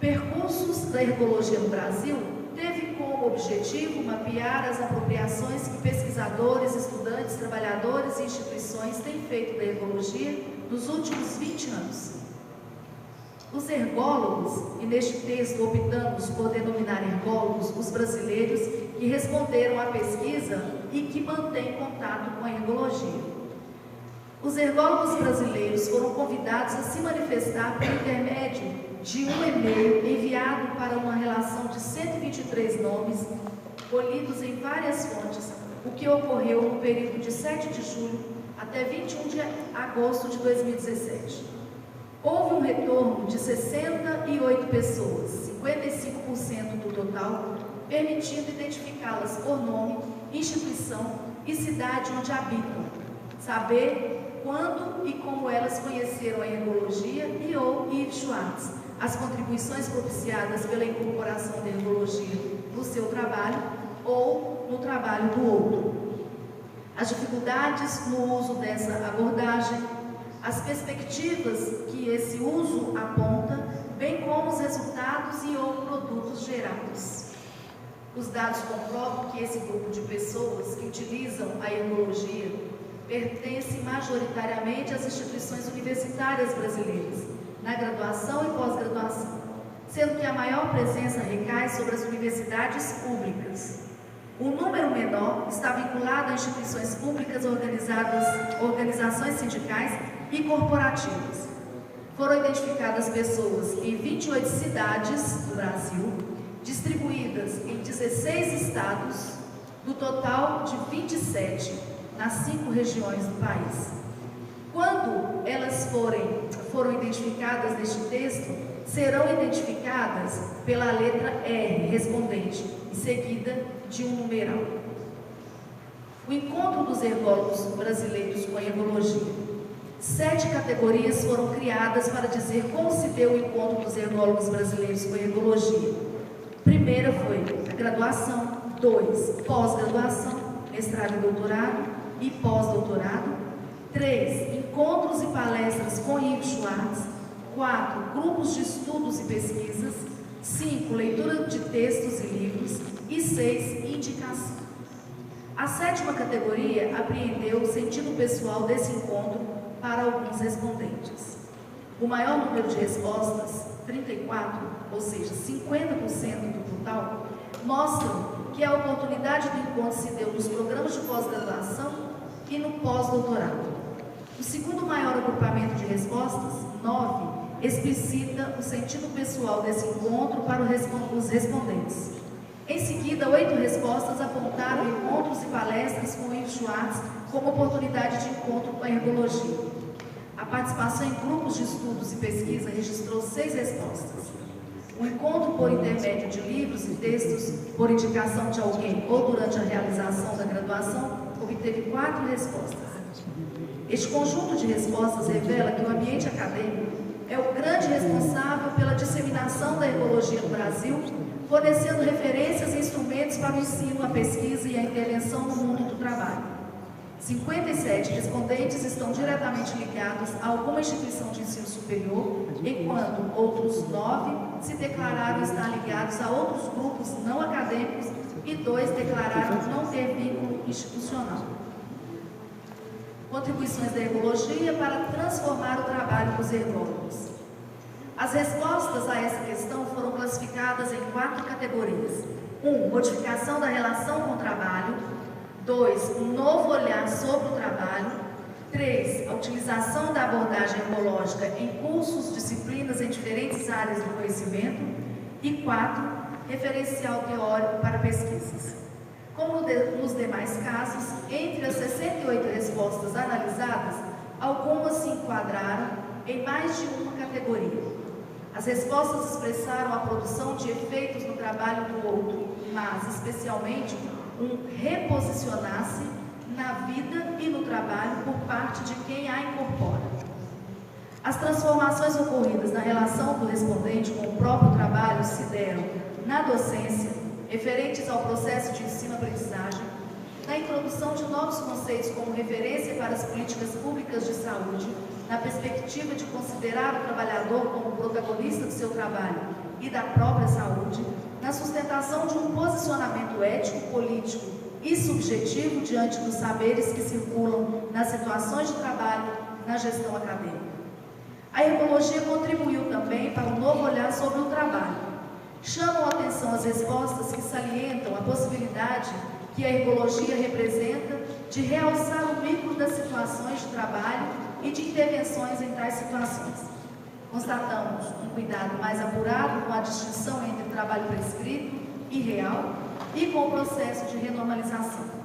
Percursos da ergologia no Brasil teve como objetivo mapear as apropriações que pesquisadores, estudantes, trabalhadores e instituições têm feito da ergologia nos últimos 20 anos. Os ergólogos, e neste texto optamos por denominar ergólogos os brasileiros que responderam à pesquisa e que mantêm contato com a ergologia. Os ergólogos brasileiros foram convidados a se manifestar por intermédio de um e-mail enviado para uma relação de 123 nomes, colhidos em várias fontes, o que ocorreu no período de 7 de julho até 21 de agosto de 2017. Houve um retorno de 68 pessoas, 55% do total, permitindo identificá-las por nome, instituição e cidade onde habitam, saber quando e como elas conheceram a ergologia ou Yves Schwartz, as contribuições propiciadas pela incorporação da ergologia no seu trabalho ou no trabalho do outro, as dificuldades no uso dessa abordagem, as perspectivas que esse uso aponta, bem como os resultados e ou produtos gerados. Os dados comprovam que esse grupo de pessoas que utilizam a ergologia pertence majoritariamente às instituições universitárias brasileiras, na graduação e pós-graduação, sendo que a maior presença recai sobre as universidades públicas. O número menor está vinculado a instituições públicas organizações sindicais e corporativas. Foram identificadas pessoas em 28 cidades do Brasil, distribuídas em 16 estados, do total de 27, nas 5 regiões do país. Quando elas foram identificadas neste texto, serão identificadas pela letra R, respondente, em seguida de um numeral. O encontro dos ergólogos brasileiros com a ergologia. 7 categorias foram criadas para dizer como se deu o encontro dos ergólogos brasileiros com a ergologia. Primeira foi a graduação, 2, pós-graduação, mestrado e doutorado e pós-doutorado, 3, encontros e palestras com Yves Schwartz, 4, grupos de estudos e pesquisas, 5, leitura de textos e livros e 6, indicação. A 7ª categoria apreendeu o sentido pessoal desse encontro para alguns respondentes. O maior número de respostas, 34, ou seja, 50% do total, mostram que a oportunidade do encontro se deu nos programas de pós-graduação e no pós-doutorado. O segundo maior agrupamento de respostas, 9, explicita o sentido pessoal desse encontro para os respondentes. Em seguida, 8 respostas apontaram encontros e palestras com Yves Schwartz como oportunidade de encontro com a ergologia. A participação em grupos de estudos e pesquisa registrou 6 respostas. O encontro por intermédio de livros e textos, por indicação de alguém ou durante a realização da graduação, obteve 4 respostas. Este conjunto de respostas revela que o ambiente acadêmico é o grande responsável pela disseminação da ergologia no Brasil, fornecendo referências e instrumentos para o ensino, a pesquisa e a intervenção no mundo do trabalho. 57 respondentes estão diretamente ligados a alguma instituição de ensino superior, enquanto outros 9 se declararam estar ligados a outros grupos não acadêmicos e 2 declararam não ter vínculo institucional. Contribuições da ergologia para transformar o trabalho dos ergólogos. As respostas a essa questão foram classificadas em 4 categorias. 1. Modificação da relação com o trabalho. 2. Um novo olhar sobre o trabalho. 3. A utilização da abordagem ergológica em cursos, disciplinas em diferentes áreas do conhecimento. E 4. Referencial teórico para pesquisas. Como nos demais casos, entre as 68 respostas analisadas, algumas se enquadraram em mais de uma categoria. As respostas expressaram a produção de efeitos no trabalho do outro, mas, especialmente, um reposicionar-se na vida e no trabalho por parte de quem a incorpora. As transformações ocorridas na relação do respondente com o próprio trabalho se deram na docência, referentes ao processo de ensino-aprendizagem, na introdução de novos conceitos como referência para as políticas públicas de saúde, na perspectiva de considerar o trabalhador como protagonista do seu trabalho e da própria saúde, na sustentação de um posicionamento ético, político e subjetivo diante dos saberes que circulam nas situações de trabalho na gestão acadêmica. A ergologia contribuiu também para um novo olhar sobre o trabalho. Chamam a atenção as respostas que salientam a possibilidade que a ergologia representa de realçar o vínculo das situações de trabalho e de intervenções em tais situações. Constatamos um cuidado mais apurado com a distinção entre trabalho prescrito e real e com o processo de renormalização.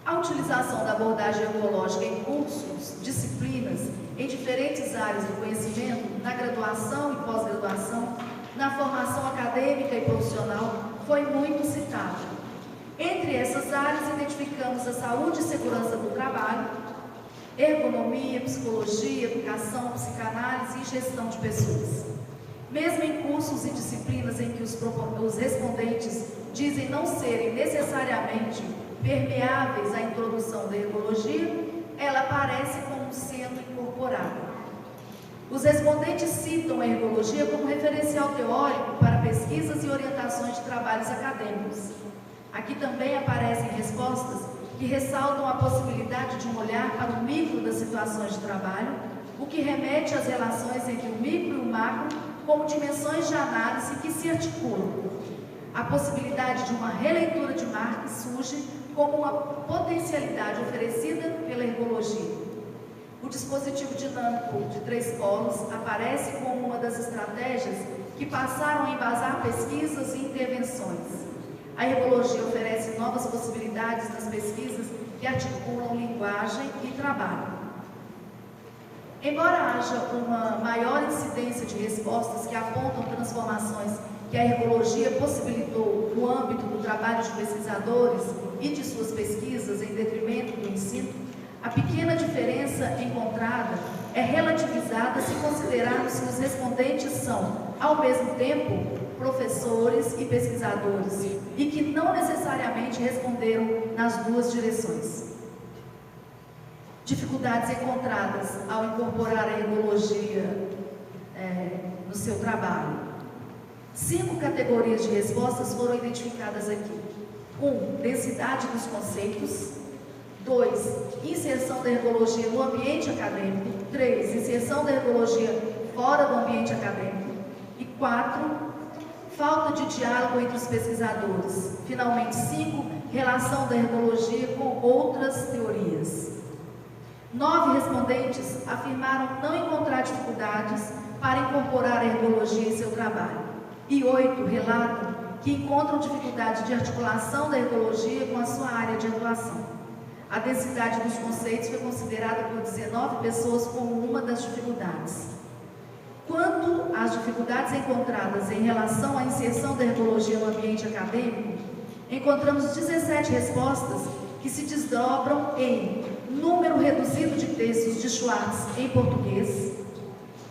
A utilização da abordagem ecológica em cursos, disciplinas, em diferentes áreas do conhecimento, na graduação e pós-graduação, na formação acadêmica e profissional, foi muito citada. Entre essas áreas, identificamos a saúde e segurança do trabalho, ergonomia, psicologia, educação, psicanálise e gestão de pessoas. Mesmo em cursos e disciplinas em que os respondentes dizem não serem necessariamente permeáveis à introdução da ergologia, ela aparece como sendo incorporada. Os respondentes citam a ergologia como referencial teórico para pesquisas e orientações de trabalhos acadêmicos. Aqui também aparecem respostas que ressaltam a possibilidade de um olhar para o micro das situações de trabalho, o que remete às relações entre o micro e o macro como dimensões de análise que se articulam. A possibilidade de uma releitura de Marx surge como uma potencialidade oferecida pela ergologia. O dispositivo dinâmico de 3 polos aparece como uma das estratégias que passaram a embasar pesquisas e intervenções. A ergologia oferece novas possibilidades nas pesquisas que articulam linguagem e trabalho. Embora haja uma maior incidência de respostas que apontam transformações que a ergologia possibilitou no âmbito do trabalho de pesquisadores e de suas pesquisas em detrimento do ensino, a pequena diferença encontrada é relativizada se considerarmos que os respondentes são, ao mesmo tempo, professores e pesquisadores, e que não necessariamente responderam nas duas direções. Dificuldades encontradas ao incorporar a ergologia no seu trabalho. 5 categorias de respostas foram identificadas aqui. 1. Densidade dos conceitos. 2. Inserção da ergologia no ambiente acadêmico. 3. Inserção da ergologia fora do ambiente acadêmico. E 4. Falta de diálogo entre os pesquisadores. Finalmente, 5. Relação da ergologia com outras teorias. 9 respondentes afirmaram não encontrar dificuldades para incorporar a ergologia em seu trabalho. E 8 relatam que encontram dificuldade de articulação da ergologia com a sua área de atuação. A densidade dos conceitos foi considerada por 19 pessoas como uma das dificuldades. Quanto às dificuldades encontradas em relação à inserção da ergologia no ambiente acadêmico, encontramos 17 respostas que se desdobram em número reduzido de textos de Schwartz em português,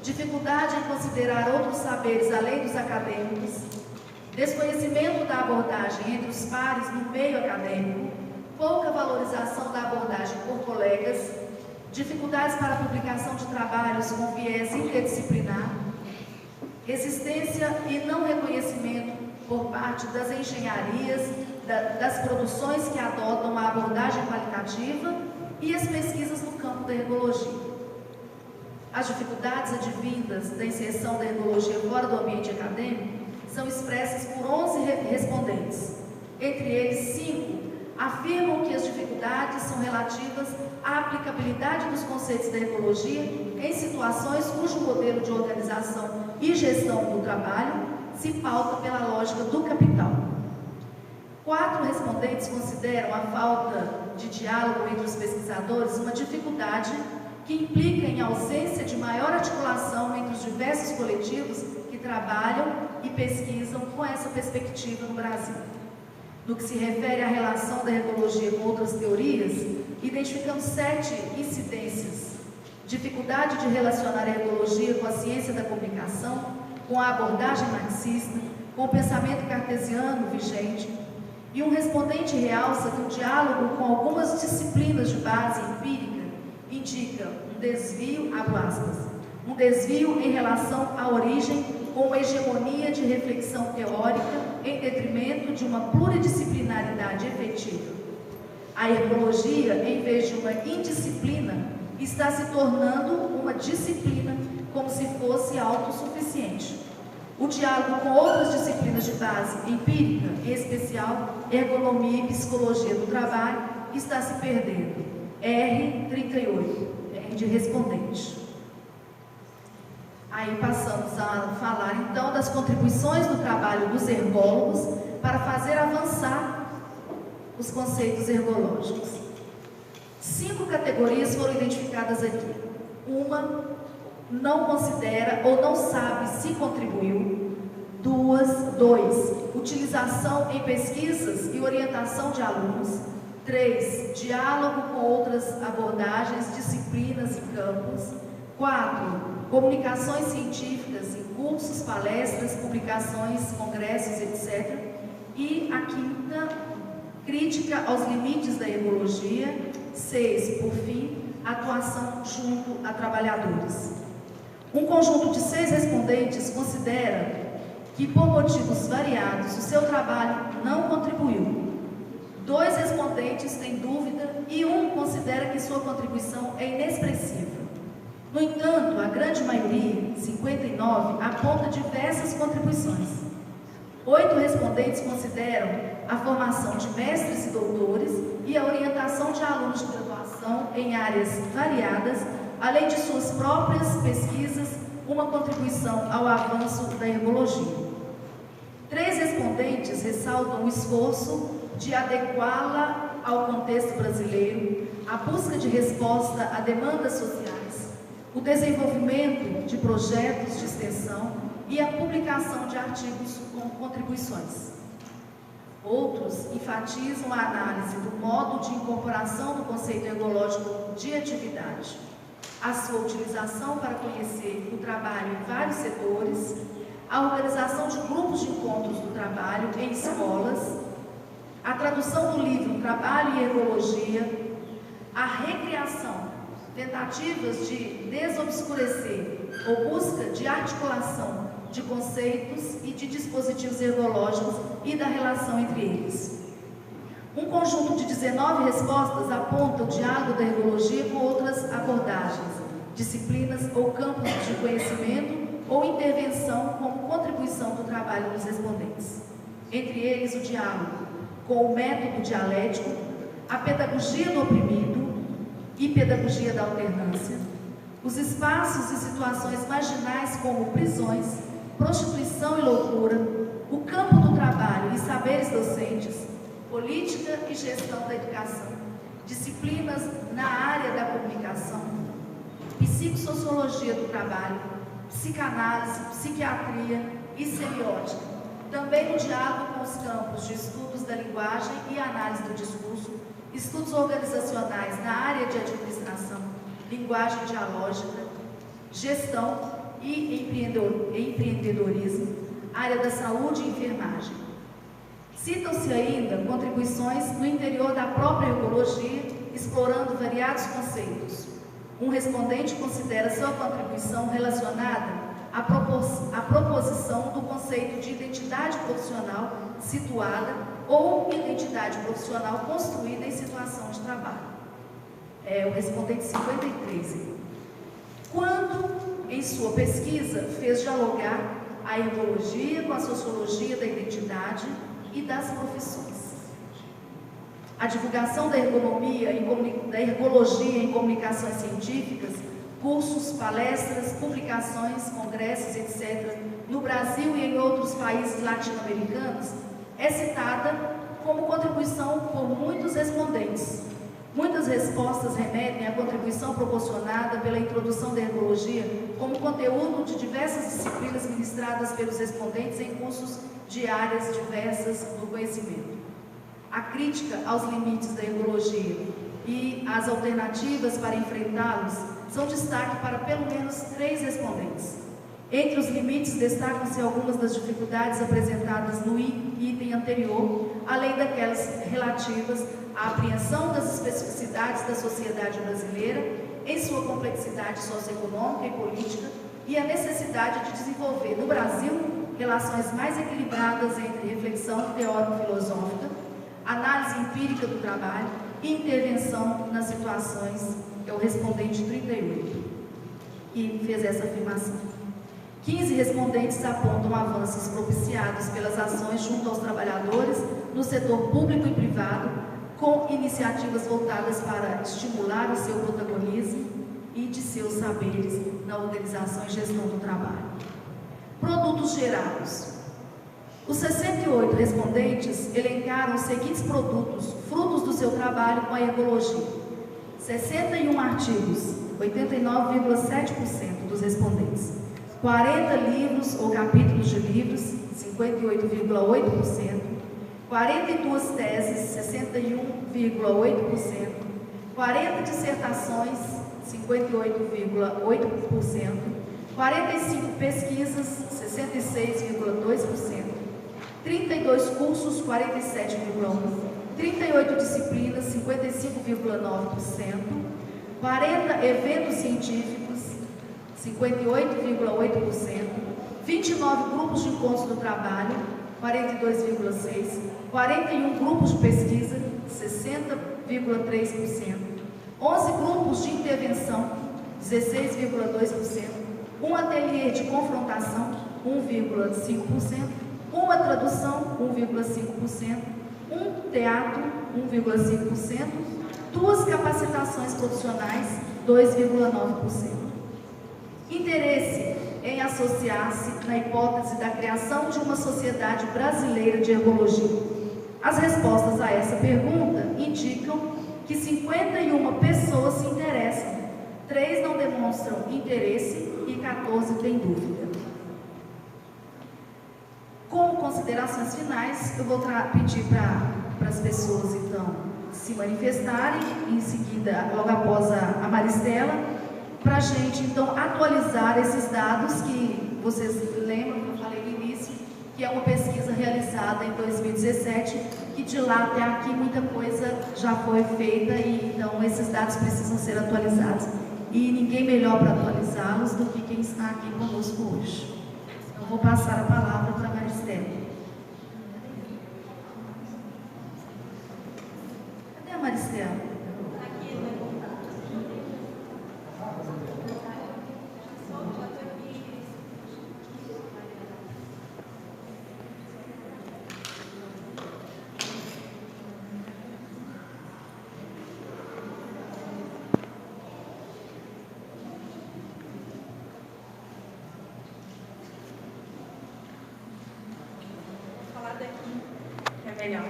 dificuldade em considerar outros saberes além dos acadêmicos, desconhecimento da abordagem entre os pares no meio acadêmico, pouca valorização da abordagem por colegas, dificuldades para a publicação de trabalhos com viés interdisciplinar, resistência e não reconhecimento por parte das engenharias, das produções que adotam a abordagem qualitativa e as pesquisas no campo da ergologia. As dificuldades advindas da inserção da ergologia fora do ambiente acadêmico são expressas por 11 respondentes. Entre eles, 5 afirmam que as dificuldades são relativas à aplicabilidade dos conceitos da ergologia em situações cujo modelo de organização e gestão do trabalho se pauta pela lógica do capital. 4 respondentes consideram a falta de diálogo entre os pesquisadores uma dificuldade que implica em ausência de maior articulação entre os diversos coletivos que trabalham e pesquisam com essa perspectiva no Brasil. No que se refere à relação da ergologia com outras teorias, identificamos 7 incidências. Dificuldade de relacionar a ergologia com a ciência da comunicação, com a abordagem marxista, com o pensamento cartesiano vigente, e um respondente realça que o diálogo com algumas disciplinas de base empírica indica um desvio, abro aspas, um desvio em relação à origem com uma hegemonia de reflexão teórica em detrimento de uma pluridisciplinaridade efetiva. A ergologia, em vez de uma indisciplina, está se tornando uma disciplina como se fosse autossuficiente. O diálogo com outras disciplinas de base empírica, em especial ergonomia e psicologia do trabalho, está se perdendo. R38, R de respondente. Aí passamos a falar então das contribuições do trabalho dos ergólogos para fazer avançar os conceitos ergológicos. 5 categorias foram identificadas aqui. Uma não considera ou não sabe se contribuiu. 2, utilização em pesquisas e orientação de alunos. 3, diálogo com outras abordagens, disciplinas e campos. 4, comunicações científicas em cursos, palestras, publicações, congressos, etc. E a 5ª, crítica aos limites da ergologia. 6, por fim, atuação junto a trabalhadores. Um conjunto de 6 respondentes considera que, por motivos variados, o seu trabalho não contribuiu. 2 respondentes têm dúvida e 1 considera que sua contribuição é inexpressiva. No entanto, a grande maioria, 59, aponta diversas contribuições. 8 respondentes consideram a formação de mestres e doutores e a orientação de alunos de graduação em áreas variadas, além de suas próprias pesquisas, uma contribuição ao avanço da ergologia. 3 respondentes ressaltam o esforço de adequá-la ao contexto brasileiro, a busca de resposta a demandas sociais, o desenvolvimento de projetos de extensão e a publicação de artigos com contribuições. Outros enfatizam a análise do modo de incorporação do conceito ergológico de atividade, a sua utilização para conhecer o trabalho em vários setores, a organização de grupos de encontros do trabalho em escolas, a tradução do livro Trabalho e Ergologia, a recriação, tentativas de desobscurecer ou busca de articulação de conceitos e de dispositivos ergológicos e da relação entre eles. Um conjunto de 19 respostas aponta o diálogo da ergologia com outras abordagens, disciplinas ou campos de conhecimento ou intervenção como contribuição do trabalho dos respondentes. Entre eles, o diálogo com o método dialético, a pedagogia do oprimido e pedagogia da alternância, os espaços e situações marginais como prisões, prostituição e loucura, o campo do trabalho e saberes docentes, política e gestão da educação, disciplinas na área da comunicação, psicossociologia do trabalho, psicanálise, psiquiatria e semiótica. Também no diálogo com os campos de estudos da linguagem e análise do discurso, estudos organizacionais na área de administração, linguagem dialógica, gestão e empreendedorismo, área da saúde e enfermagem. Citam-se ainda contribuições no interior da própria ergologia, explorando variados conceitos. Um respondente considera sua contribuição relacionada à proposição do conceito de identidade profissional situada ou identidade profissional construída em situação de trabalho. O respondente 53. Quando, em sua pesquisa, fez dialogar a ergologia com a sociologia da identidade e das profissões. A divulgação da ergonomia, da ergologia em comunicações científicas, cursos, palestras, publicações, congressos, etc., no Brasil e em outros países latino-americanos, é citada como contribuição por muitos respondentes. Muitas respostas remetem à contribuição proporcionada pela introdução da ergologia como conteúdo de diversas disciplinas ministradas pelos respondentes em cursos de áreas diversas do conhecimento. A crítica aos limites da ergologia e as alternativas para enfrentá-los são destaque para pelo menos 3 respondentes. Entre os limites, destacam-se algumas das dificuldades apresentadas no item anterior, além daquelas relativas à apreensão das especificidades da sociedade brasileira, em sua complexidade socioeconômica e política, e a necessidade de desenvolver no Brasil relações mais equilibradas entre reflexão teórico-filosófica, análise empírica do trabalho e intervenção nas situações. É o respondente 38 que fez essa afirmação. 15 respondentes apontam avanços propiciados pelas ações junto aos trabalhadores no setor público e privado, com iniciativas voltadas para estimular o seu protagonismo e de seus saberes na organização e gestão do trabalho. Produtos gerados. Os 68 respondentes elencaram os seguintes produtos, frutos do seu trabalho com a ergologia. 61 artigos, 89,7% dos respondentes. 40 livros ou capítulos de livros, 58,8%. 42 teses, 61,8%. 40 dissertações, 58,8%. 45 pesquisas, 66,2%. 32 cursos, 47,1%. 38 disciplinas, 55,9%. 40 eventos científicos, 58,8%. 29 grupos de encontros do trabalho, 42,6%. 41 grupos de pesquisa, 60,3%. 11 grupos de intervenção, 16,2%. Um ateliê de confrontação, 1,5%. Uma tradução, 1,5%. Um teatro, 1,5%. 2 capacitações profissionais, 2,9%. Interesse em associar-se na hipótese da criação de uma sociedade brasileira de ergologia. As respostas a essa pergunta indicam que 51 pessoas se interessam, 3 não demonstram interesse e 14 têm dúvida. Como considerações finais, eu vou pedir para as pessoas, então, se manifestarem, em seguida, logo após a Maristela, para a gente, então, atualizar esses dados que vocês lembram que eu falei no início, que é uma pesquisa realizada em 2017, que de lá até aqui muita coisa já foi feita e, então, esses dados precisam ser atualizados. E ninguém melhor para atualizá-los do que quem está aqui conosco hoje. Então, vou passar a palavra para a Maristela. Cadê a Maristela? Melhor.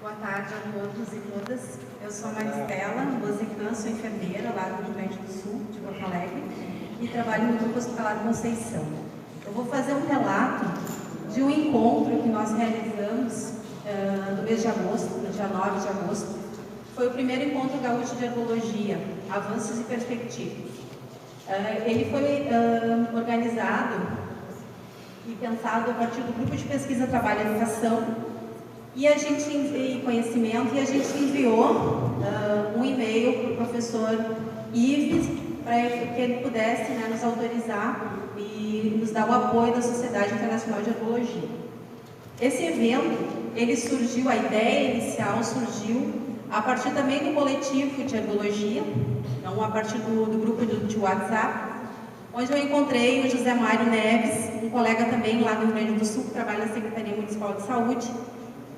Boa tarde a todos e todas. Eu sou a Maristela Bozican, sou enfermeira lá do Rio Grande do Sul, de Porto Alegre, e trabalho no Grupo Hospitalar Conceição. Eu vou fazer um relato de um encontro que nós realizamos no mês de agosto, no dia 9 de agosto. Foi o primeiro encontro gaúcho de ergologia, avanços e perspectivas. Ele foi organizado e pensado a partir do grupo de pesquisa Trabalho e Educação e conhecimento, e a gente enviou um e-mail para o professor Ives para que ele pudesse, né, nos autorizar e nos dar o apoio da Sociedade Internacional de Ergologia. Esse evento, a ideia inicial surgiu a partir também do coletivo de ergologia, então a partir do grupo de WhatsApp, onde eu encontrei o José Mário Neves, um colega também lá do Rio Grande do Sul, que trabalha na Secretaria Municipal de Saúde,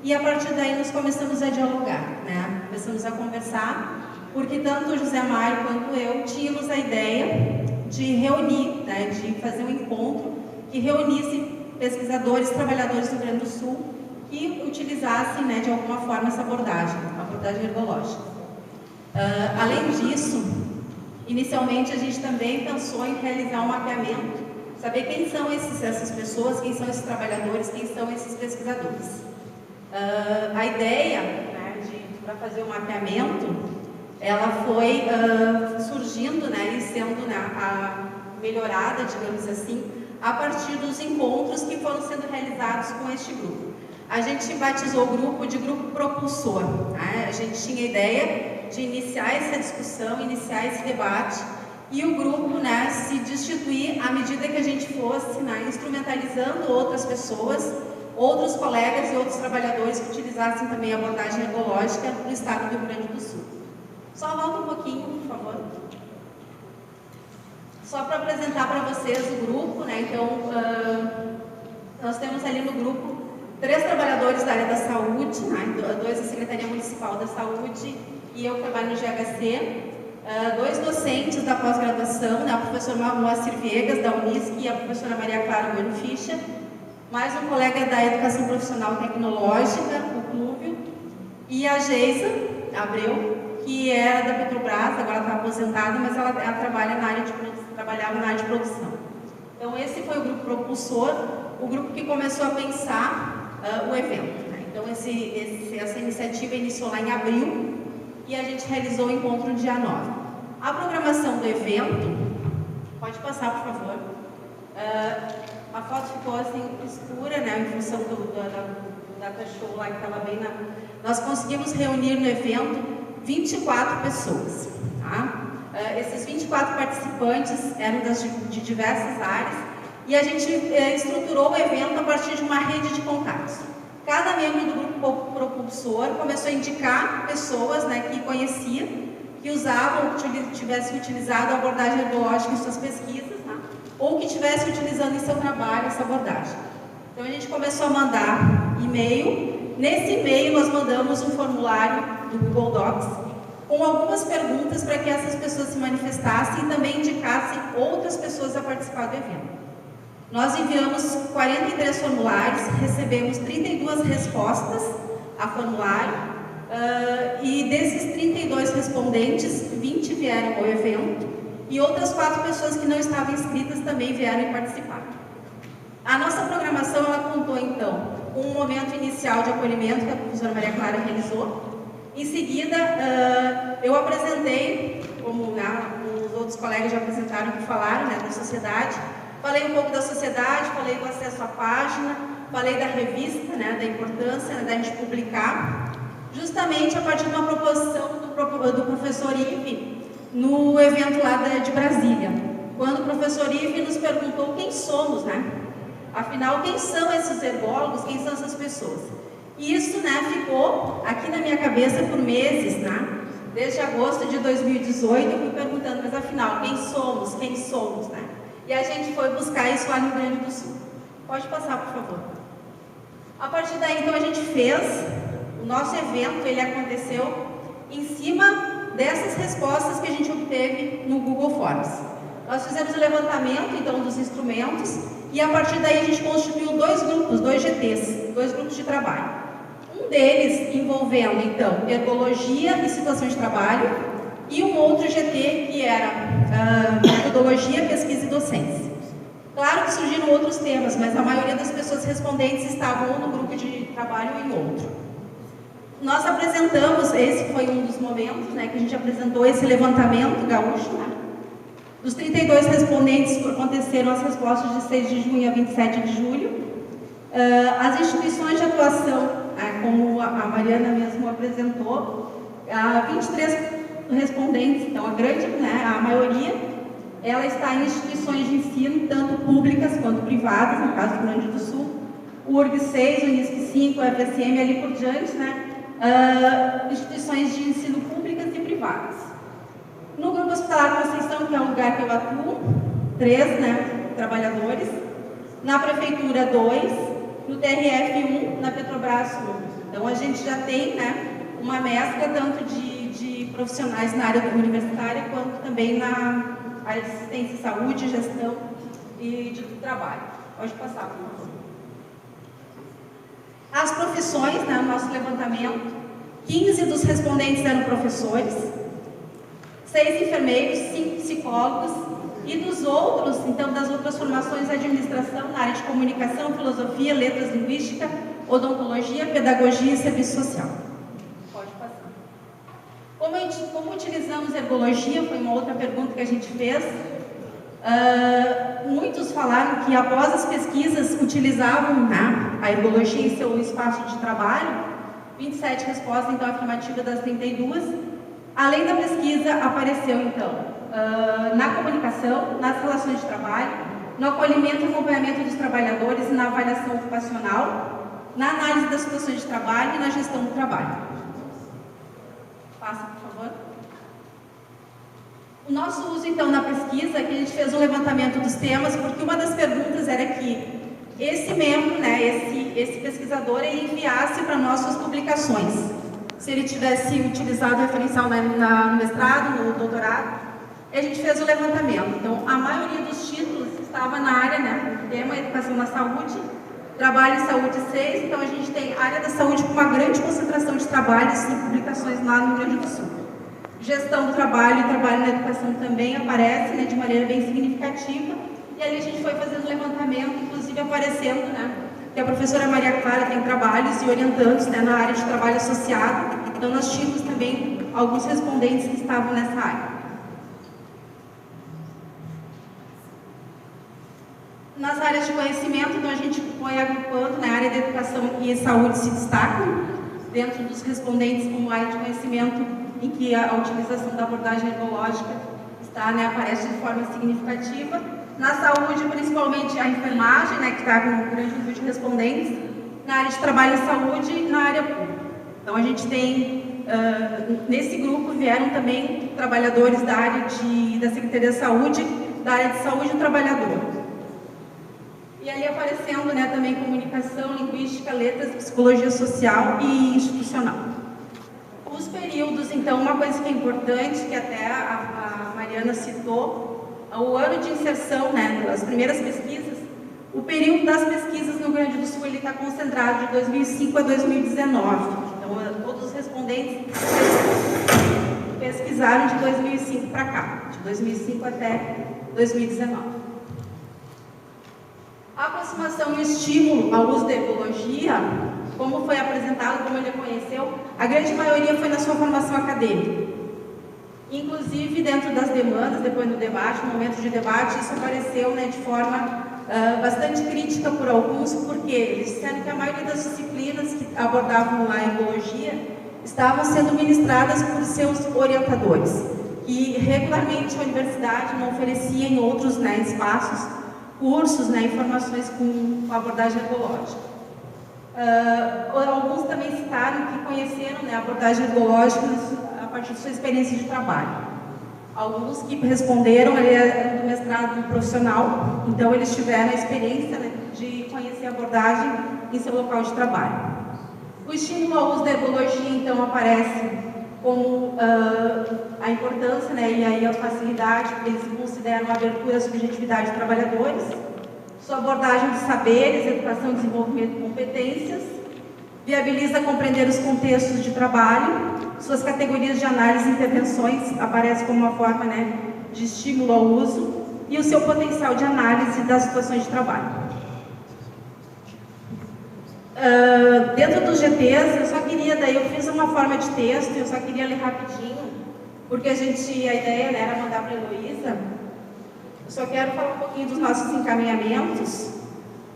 e a partir daí nós começamos a dialogar, né? Começamos a conversar, porque tanto o José Mário quanto eu tínhamos a ideia de reunir, né, de fazer um encontro que reunisse pesquisadores, trabalhadores do Rio Grande do Sul, que utilizassem, né, de alguma forma essa abordagem ergológica. Além disso, inicialmente a gente também pensou em realizar um mapeamento, saber quem são essas pessoas, quem são esses trabalhadores, quem são esses pesquisadores. A ideia, né, para fazer o mapeamento, ela foi surgindo, né, e sendo, né, melhorada, digamos assim, a partir dos encontros que foram sendo realizados com este grupo. A gente batizou o grupo de grupo propulsor, né? A gente tinha a ideia de iniciar essa discussão, iniciar esse debate, e o grupo, né, se destituir à medida que a gente fosse, né, instrumentalizando outras pessoas, outros colegas e outros trabalhadores que utilizassem também a abordagem ecológica no estado do Rio Grande do Sul. Só volta um pouquinho, por favor. Só para apresentar para vocês o grupo, né? Então, nós temos ali no grupo 3 trabalhadores da área da saúde, né? 2 da Secretaria Municipal da Saúde e eu que trabalho no GHC, 2 docentes da pós-graduação, né? A professora Moacir Viegas, da Unisc, e a professora Maria Clara Bueno Ficha, mais um colega da Educação Profissional Tecnológica, o Clube, e a Geisa Abreu, que era da Petrobras, agora está aposentada, mas ela trabalha na área trabalhava na área de produção. Então, esse foi o grupo propulsor, o grupo que começou a pensar o evento, né? Então, essa iniciativa iniciou lá em abril e a gente realizou o encontro no dia 9. A programação do evento, pode passar, por favor. A foto ficou assim escura, né, em função do data show lá que estava bem na... Nós conseguimos reunir no evento 24 pessoas, tá? Esses 24 participantes eram de diversas áreas e a gente estruturou o evento a partir de uma rede de contatos. Cada membro do grupo propulsor começou a indicar pessoas, né, que conhecia, que usavam, que tivessem utilizado a abordagem ecológica em suas pesquisas, né, ou que estivessem utilizando em seu trabalho essa abordagem. Então a gente começou a mandar e-mail. Nesse e-mail nós mandamos um formulário do Google Docs com algumas perguntas para que essas pessoas se manifestassem e também indicassem outras pessoas a participar do evento. Nós enviamos 43 formulários, recebemos 32 respostas a formulário e desses 32 respondentes, 20 vieram ao evento e outras 4 pessoas que não estavam inscritas também vieram participar. A nossa programação ela contou então com um momento inicial de acolhimento que a professora Maria Clara realizou. Em seguida, eu apresentei, como os outros colegas já apresentaram que falaram, né, da sociedade. Falei um pouco da sociedade, falei do acesso à página, falei da revista, né, da importância, né, da gente publicar, justamente a partir de uma proposição do professor Ive no evento lá de Brasília, quando o professor Ive nos perguntou quem somos, né? Afinal, quem são esses ergólogos, quem são essas pessoas? E isso, né, ficou aqui na minha cabeça por meses, né? Desde agosto de 2018, eu fui perguntando, mas afinal, quem somos, né? E a gente foi buscar isso lá no Rio Grande do Sul. Pode passar, por favor. A partir daí, então, a gente fez, o nosso evento, ele aconteceu em cima dessas respostas que a gente obteve no Google Forms. Nós fizemos o levantamento, então, dos instrumentos, e a partir daí a gente constituiu 2 grupos, 2 GTs, 2 grupos de trabalho. Um deles envolvendo, então, ergologia e situação de trabalho, e um outro GT que era metodologia, pesquisa e docência. Claro que surgiram outros temas, mas a maioria das pessoas respondentes estavam ou no grupo de trabalho ou em outro. Nós apresentamos, esse foi um dos momentos, né, que a gente apresentou esse levantamento gaúcho, né? Dos 32 respondentes, aconteceram as respostas de 6 de junho a 27 de julho. As instituições de atuação, como a Mariana mesmo apresentou, 23 respondentes, então a grande, né, a maioria, ela está em instituições de ensino, tanto públicas quanto privadas, no caso do Rio Grande do Sul, o URG 6, o Unisc 5, o FSM, ali por diante, né, instituições de ensino públicas e privadas. No Grupo Hospitalar Conceição, que é o lugar que eu atuo, 3, né, trabalhadores, na Prefeitura 2, no TRF 1, na Petrobras 1. Então a gente já tem, né, uma mescla tanto de profissionais na área universitária, quanto também na área de assistência à saúde, gestão e de trabalho. Pode passar, por favor. As profissões, né, no nosso levantamento, 15 dos respondentes eram professores, 6 enfermeiros, 5 psicólogos, e dos outros, então, das outras formações, administração, na área de comunicação, filosofia, letras, linguística, odontologia, pedagogia e serviço social. Pode passar. Como utilizamos ergologia, foi uma outra pergunta que a gente fez. Muitos falaram que após as pesquisas utilizavam, né, a ergologia em seu espaço de trabalho. 27 respostas, então, afirmativa das 32. Além da pesquisa, apareceu, então, na comunicação, nas relações de trabalho, no acolhimento e acompanhamento dos trabalhadores e na avaliação ocupacional, na análise das situações de trabalho e na gestão do trabalho. Passa, por favor. O nosso uso, então, na pesquisa, que a gente fez um levantamento dos temas, porque uma das perguntas era que esse membro, né, esse pesquisador, ele enviasse para nós suas publicações. Se ele tivesse utilizado o referencial no mestrado, no doutorado, a gente fez o levantamento. Então, a maioria dos títulos estava na área, né, tema Educação na Saúde, Trabalho e Saúde 6, então a gente tem área da saúde com uma grande concentração de trabalhos e publicações lá no Rio Grande do Sul. Gestão do trabalho e trabalho na educação também aparece, né, de maneira bem significativa, e ali a gente foi fazendo levantamento, inclusive aparecendo, né, que a professora Maria Clara tem trabalhos e orientandos, né, na área de trabalho associado, então nós tínhamos também alguns respondentes que estavam nessa área. Nas áreas de conhecimento, então a gente foi agrupando, né, a área de educação e saúde se destacam dentro dos respondentes como área de conhecimento, em que a utilização da abordagem ergológica está, né, aparece de forma significativa. Na saúde, principalmente a enfermagem, né, que está com um grande número de respondentes. Na área de trabalho e saúde e na área pública. Então a gente tem, nesse grupo vieram também trabalhadores da área da Secretaria da Saúde, da área de saúde e trabalhador. E ali aparecendo, né, também comunicação, linguística, letras, psicologia social e institucional. Os períodos, então, uma coisa que é importante, que até a Mariana citou, o ano de inserção, né, das primeiras pesquisas, o período das pesquisas no Rio Grande do Sul, ele está concentrado de 2005 a 2019. Então, todos os respondentes pesquisaram de 2005 para cá, de 2005 até 2019. A aproximação e estímulo ao uso da ergologia, como foi apresentado, como ele conheceu, a grande maioria foi na sua formação acadêmica. Inclusive, dentro das demandas, depois do debate, no momento de debate, isso apareceu, né, de forma bastante crítica por alguns, porque eles disseram que a maioria das disciplinas que abordavam a ergologia estavam sendo ministradas por seus orientadores, que regularmente a universidade não oferecia em outros, né, espaços, cursos, né, informações com abordagem ergológica. Alguns também citaram que conheceram, né, a abordagem ergológica a partir de sua experiência de trabalho. Alguns que responderam, ele é do mestrado profissional, então eles tiveram a experiência, né, de conhecer a abordagem em seu local de trabalho. O estímulo ao uso da ergologia, então, aparece como a importância, né, e aí a facilidade, porque eles consideram a abertura à subjetividade de trabalhadores, sua abordagem de saberes, educação, desenvolvimento de competências, viabiliza compreender os contextos de trabalho, suas categorias de análise e intervenções, aparece como uma forma, né, de estímulo ao uso, e o seu potencial de análise das situações de trabalho. Dentro dos GTs, eu só queria, daí eu fiz uma forma de texto, eu só queria ler rapidinho, porque a ideia, né, era mandar para a Heloísa. Eu só quero falar um pouquinho dos nossos encaminhamentos,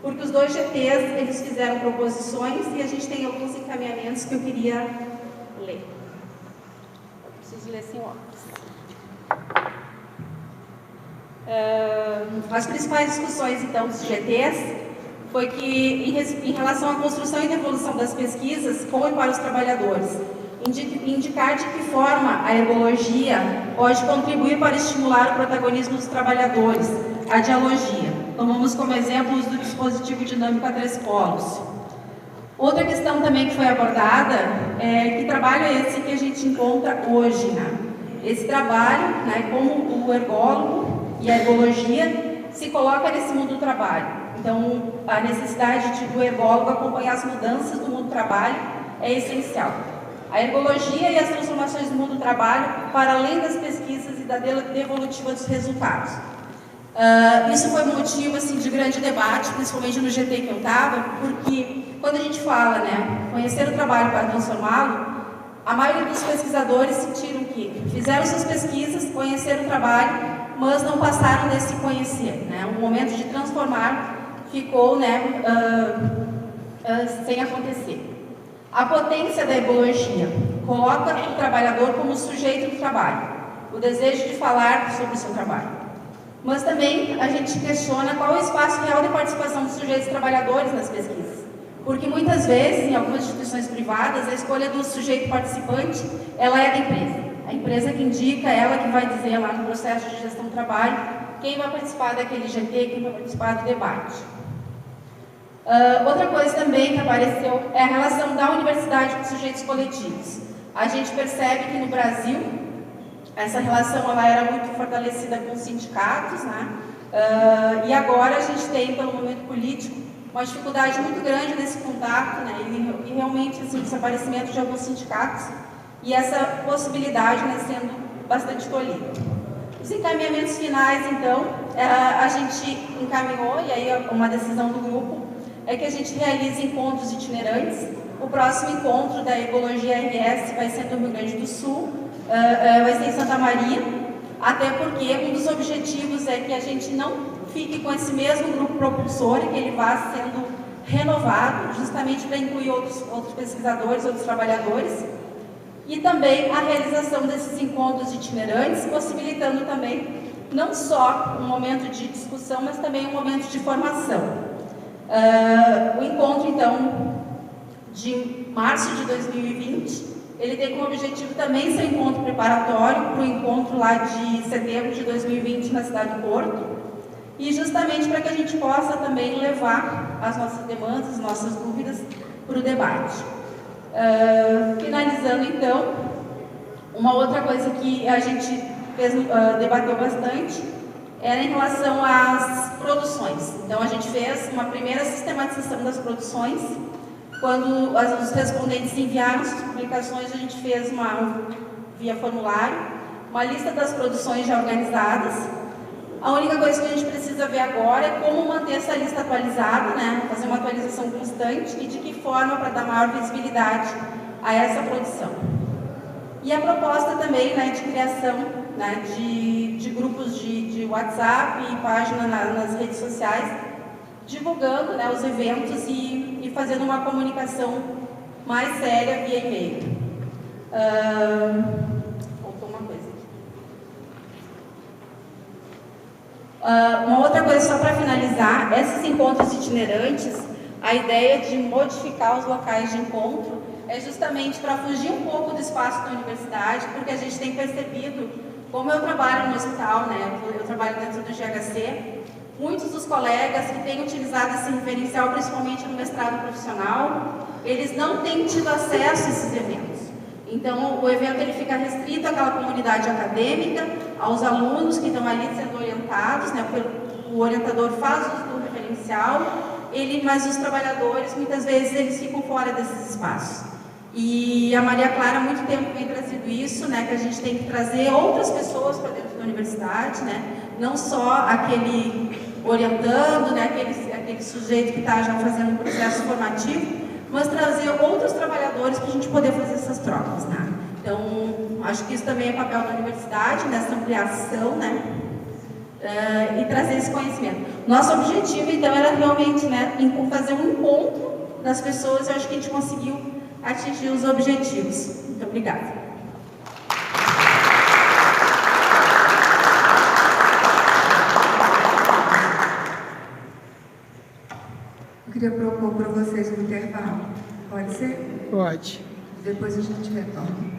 porque os dois GTs, eles fizeram proposições e a gente tem alguns encaminhamentos que eu queria ler. Eu preciso ler sem óculos. As principais discussões, então, dos GTs foi que, em relação à construção e devolução das pesquisas com e para os trabalhadores, indicar de que forma a ergologia pode contribuir para estimular o protagonismo dos trabalhadores, a dialogia. Tomamos como exemplo do dispositivo dinâmico a 3 polos. Outra questão também que foi abordada é que trabalho é esse que a gente encontra hoje, né? Esse trabalho, né, como o ergólogo e a ergologia se coloca nesse mundo do trabalho. Então, a necessidade do ergólogo acompanhar as mudanças do mundo do trabalho é essencial. A ergologia e as transformações do mundo do trabalho, para além das pesquisas e da devolutiva dos resultados. Isso foi um motivo, assim, de grande debate, principalmente no GT que eu estava, porque quando a gente fala, né, conhecer o trabalho para transformá-lo, A maioria dos pesquisadores sentiram que fizeram suas pesquisas, conheceram o trabalho, mas não passaram desse conhecer, né? O momento de transformar ficou, né, sem acontecer. A potência da ebologia coloca o trabalhador como sujeito do trabalho, o desejo de falar sobre o seu trabalho. Mas também a gente questiona qual é o espaço real de participação dos sujeitos trabalhadores nas pesquisas. Porque muitas vezes, em algumas instituições privadas, a escolha do sujeito participante, ela é da empresa. A empresa que indica, ela que vai dizer lá no processo de gestão do trabalho, quem vai participar daquele GT, quem vai participar do debate. Outra coisa também que apareceu é a relação da universidade com os sujeitos coletivos. A gente percebe que no Brasil, essa relação ela era muito fortalecida com os sindicatos, né? E agora a gente tem, pelo momento político, uma dificuldade muito grande nesse contato, né? E realmente assim, o desaparecimento de alguns sindicatos e essa possibilidade, né, sendo bastante tolhida. Os encaminhamentos finais, então, a gente encaminhou, e aí uma decisão do grupo é que a gente realize encontros itinerantes. O próximo encontro da Ebologia RS vai ser no Rio Grande do Sul, vai ser em Santa Maria, até porque um dos objetivos é que a gente não fique com esse mesmo grupo propulsor e que ele vá sendo renovado, justamente para incluir outros pesquisadores, outros trabalhadores, e também a realização desses encontros itinerantes, possibilitando também não só um momento de discussão, mas também um momento de formação. O encontro, então, de março de 2020, ele tem como objetivo também ser um encontro preparatório para o encontro lá de setembro de 2020 na cidade do Porto, e justamente para que a gente possa também levar as nossas demandas, as nossas dúvidas para o debate. Finalizando, então, uma outra coisa que a gente debateu bastante era em relação às produções. Então, a gente fez uma primeira sistematização das produções. Quando os respondentes enviaram suas publicações, a gente fez via formulário, uma lista das produções já organizadas. A única coisa que a gente precisa ver agora é como manter essa lista atualizada, né? Fazer uma atualização constante e de que forma para dar maior visibilidade a essa produção. E a proposta também, né, de criação, né, de grupos de WhatsApp e página nas redes sociais, divulgando, né, os eventos e fazendo uma comunicação mais séria via e-mail. Faltou uma coisa aqui. Uma outra coisa, só para finalizar, esses encontros itinerantes, a ideia de modificar os locais de encontro é justamente para fugir um pouco do espaço da universidade, porque a gente tem percebido, como eu trabalho no hospital, né, eu trabalho dentro do GHC, muitos dos colegas que têm utilizado esse referencial, principalmente no mestrado profissional, eles não têm tido acesso a esses eventos. Então, o evento ele fica restrito àquela comunidade acadêmica, aos alunos que estão ali sendo orientados, né, o orientador faz uso do referencial, mas os trabalhadores, muitas vezes, eles ficam fora desses espaços. E a Maria Clara, há muito tempo, vem trazendo isso, né, que a gente tem que trazer outras pessoas para dentro da universidade, né, não só aquele orientando, né, aquele sujeito que está já fazendo um processo formativo, mas trazer outros trabalhadores para a gente poder fazer essas trocas, né. Então, acho que isso também é papel da universidade, nessa ampliação, né, e trazer esse conhecimento. Nosso objetivo, então, era realmente, né, fazer um encontro das pessoas, eu acho que a gente conseguiu atingir os objetivos. Muito obrigada. Eu queria propor para vocês um intervalo. Pode ser? Pode. Depois a gente retorna.